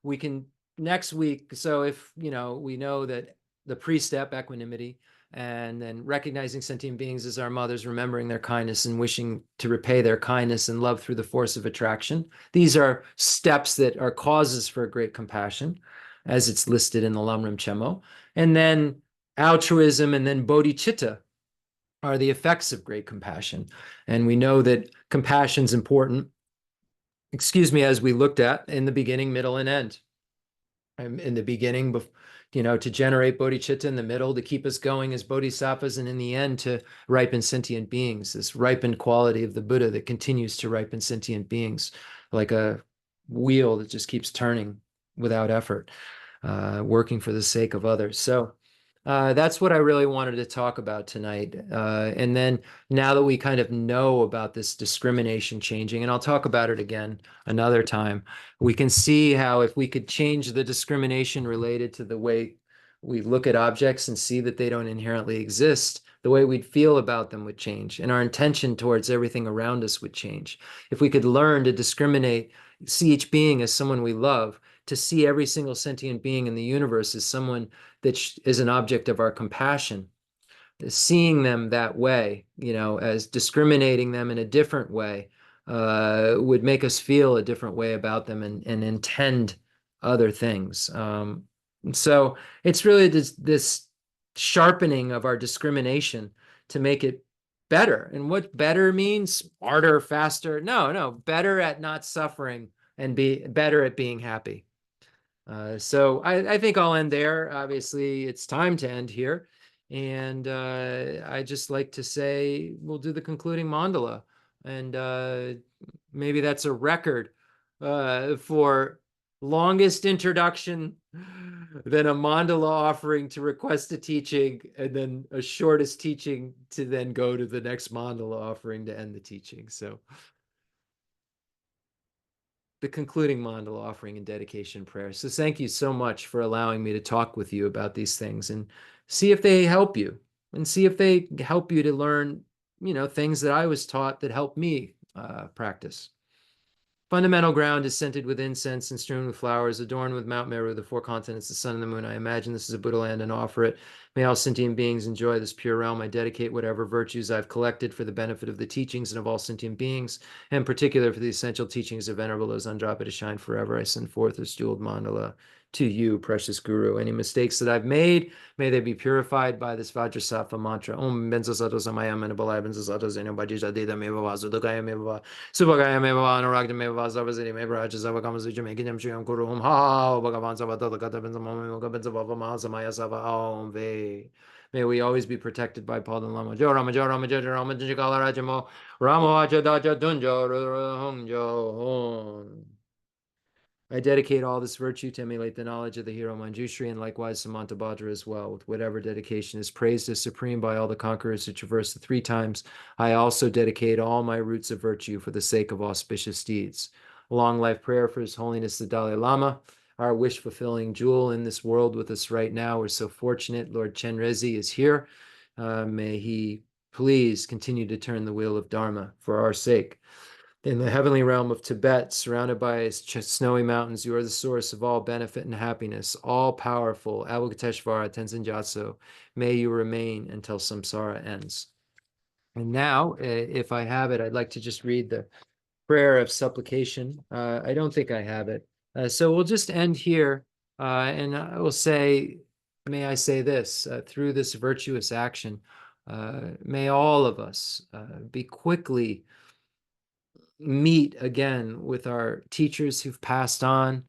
we can next week. So if, we know that the pre-step, equanimity, and then recognizing sentient beings as our mothers, remembering their kindness and wishing to repay their kindness and love through the force of attraction. These are steps that are causes for great compassion, as it's listed in the Lam Rim Chemo. And then altruism and then bodhicitta are the effects of great compassion. And we know that compassion is important, as we looked at in the beginning, middle, and end. In the beginning, to generate bodhicitta, in the middle, to keep us going as bodhisattvas, and in the end, to ripen sentient beings, this ripened quality of the Buddha that continues to ripen sentient beings, like a wheel that just keeps turning without effort, working for the sake of others. So that's what I really wanted to talk about tonight. And then now that we kind of know about this discrimination changing, and I'll talk about it again another time, we can see how if we could change the discrimination related to the way we look at objects and see that they don't inherently exist, the way we'd feel about them would change, and our intention towards everything around us would change. If we could learn to discriminate, see each being as someone we love, to see every single sentient being in the universe as someone that is an object of our compassion, seeing them that way, as discriminating them in a different way, would make us feel a different way about them and intend other things. So it's really this sharpening of our discrimination to make it better. And what better means? Smarter, faster? No, better at not suffering and be better at being happy. So I think I'll end there. Obviously, it's time to end here. And I just like to say we'll do the concluding mandala. And maybe that's a record for longest introduction, then a mandala offering to request a teaching, and then a shortest teaching to then go to the next mandala offering to end the teaching. So the concluding mandala offering and dedication prayer. So thank you so much for allowing me to talk with you about these things and see if they help you and see if they help you to learn, things that I was taught that helped me practice. Fundamental ground is scented with incense and strewn with flowers, adorned with Mount Meru, the four continents, the sun and the moon. I imagine this is a Buddha land and offer it. May all sentient beings enjoy this pure realm. I dedicate whatever virtues I've collected for the benefit of the teachings and of all sentient beings, and in particular for the essential teachings of Venerable Zandrapa to shine forever. I send forth this jeweled mandala to you, precious Guru. Any mistakes that I've made, may they be purified by this Vajrasattva mantra. Om benzo sato samayam and balai benzo sato zeno bajija deda meva vazudukaya meva Subhagaya meva anuragda meva zavaziri meva rajasava kamasuja mekinam shuyam kuru hum ha bhagavan savata kata benzo mama benzo bava mahasamaya sava om ve. May we always be protected by Paul and Lama. Jo Rama Jo Rama Jo Rama Jinjikala Rajamo Rama Vaja Daja Dunjo Hum Jo Hum. I dedicate all this virtue to emulate the knowledge of the hero Manjushri and likewise Samantabhadra as well, with whatever dedication is praised as supreme by all the conquerors who traverse the 3 times. I also dedicate all my roots of virtue for the sake of auspicious deeds. A long life prayer for His Holiness the Dalai Lama, our wish-fulfilling jewel in this world with us right now. We're so fortunate. Lord Chenrezig is here. May he please continue to turn the wheel of Dharma for our sake. In the heavenly realm of Tibet, surrounded by snowy mountains, you are the source of all benefit and happiness, all powerful, Avalokiteshvara Tenzin Gyatso. May you remain until samsara ends. And now, if I have it, I'd like to just read the prayer of supplication. I don't think I have it. So we'll just end here, and I will say, may I say this, through this virtuous action, may all of us be quickly meet again with our teachers who've passed on.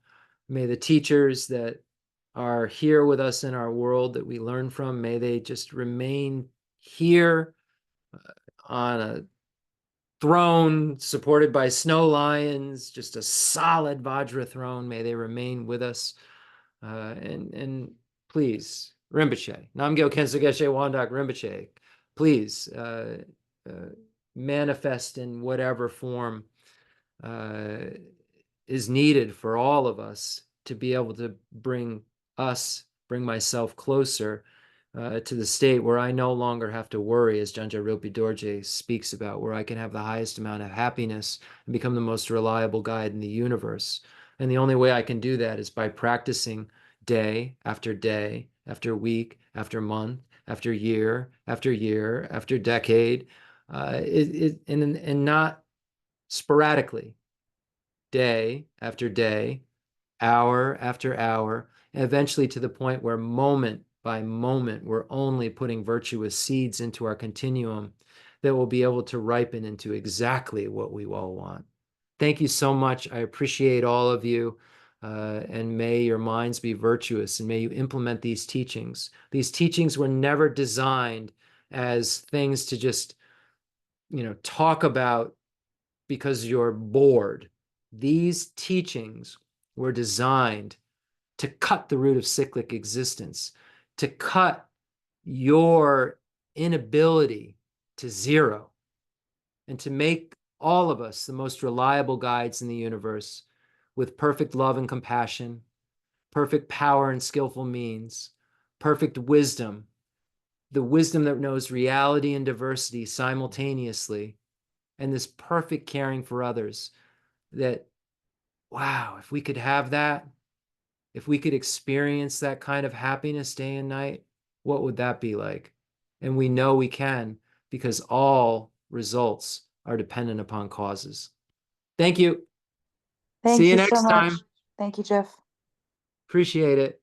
May the teachers that are here with us in our world that we learn from, may they just remain here on a throne supported by snow lions, just a solid Vajra throne. May they remain with us. And please, Rinpoche, Namgyo Khenso Geshe Wandak Rinpoche, please manifest in whatever form is needed for all of us to be able to bring myself closer to the state where I no longer have to worry, as Janja Rilpi Dorje speaks about, where I can have the highest amount of happiness and become the most reliable guide in the universe. And the only way I can do that is by practicing day after week, after month, after year, after decade, and not sporadically, day after day, hour after hour, and eventually to the point where moment by moment, we're only putting virtuous seeds into our continuum that will be able to ripen into exactly what we all want. Thank you so much. I appreciate all of you. And may your minds be virtuous, and may you implement these teachings. These teachings were never designed as things to just, talk about because you're bored. These teachings were designed to cut the root of cyclic existence, to cut your inability to zero, and to make all of us the most reliable guides in the universe with perfect love and compassion, perfect power and skillful means, perfect wisdom, the wisdom that knows reality and diversity simultaneously, and this perfect caring for others that, wow, if we could have that, if we could experience that kind of happiness day and night, what would that be like? And we know we can, because all results are dependent upon causes. Thank you.
Thank
See you
you so
next
much.
time.
Thank you, Jeff.
Appreciate it.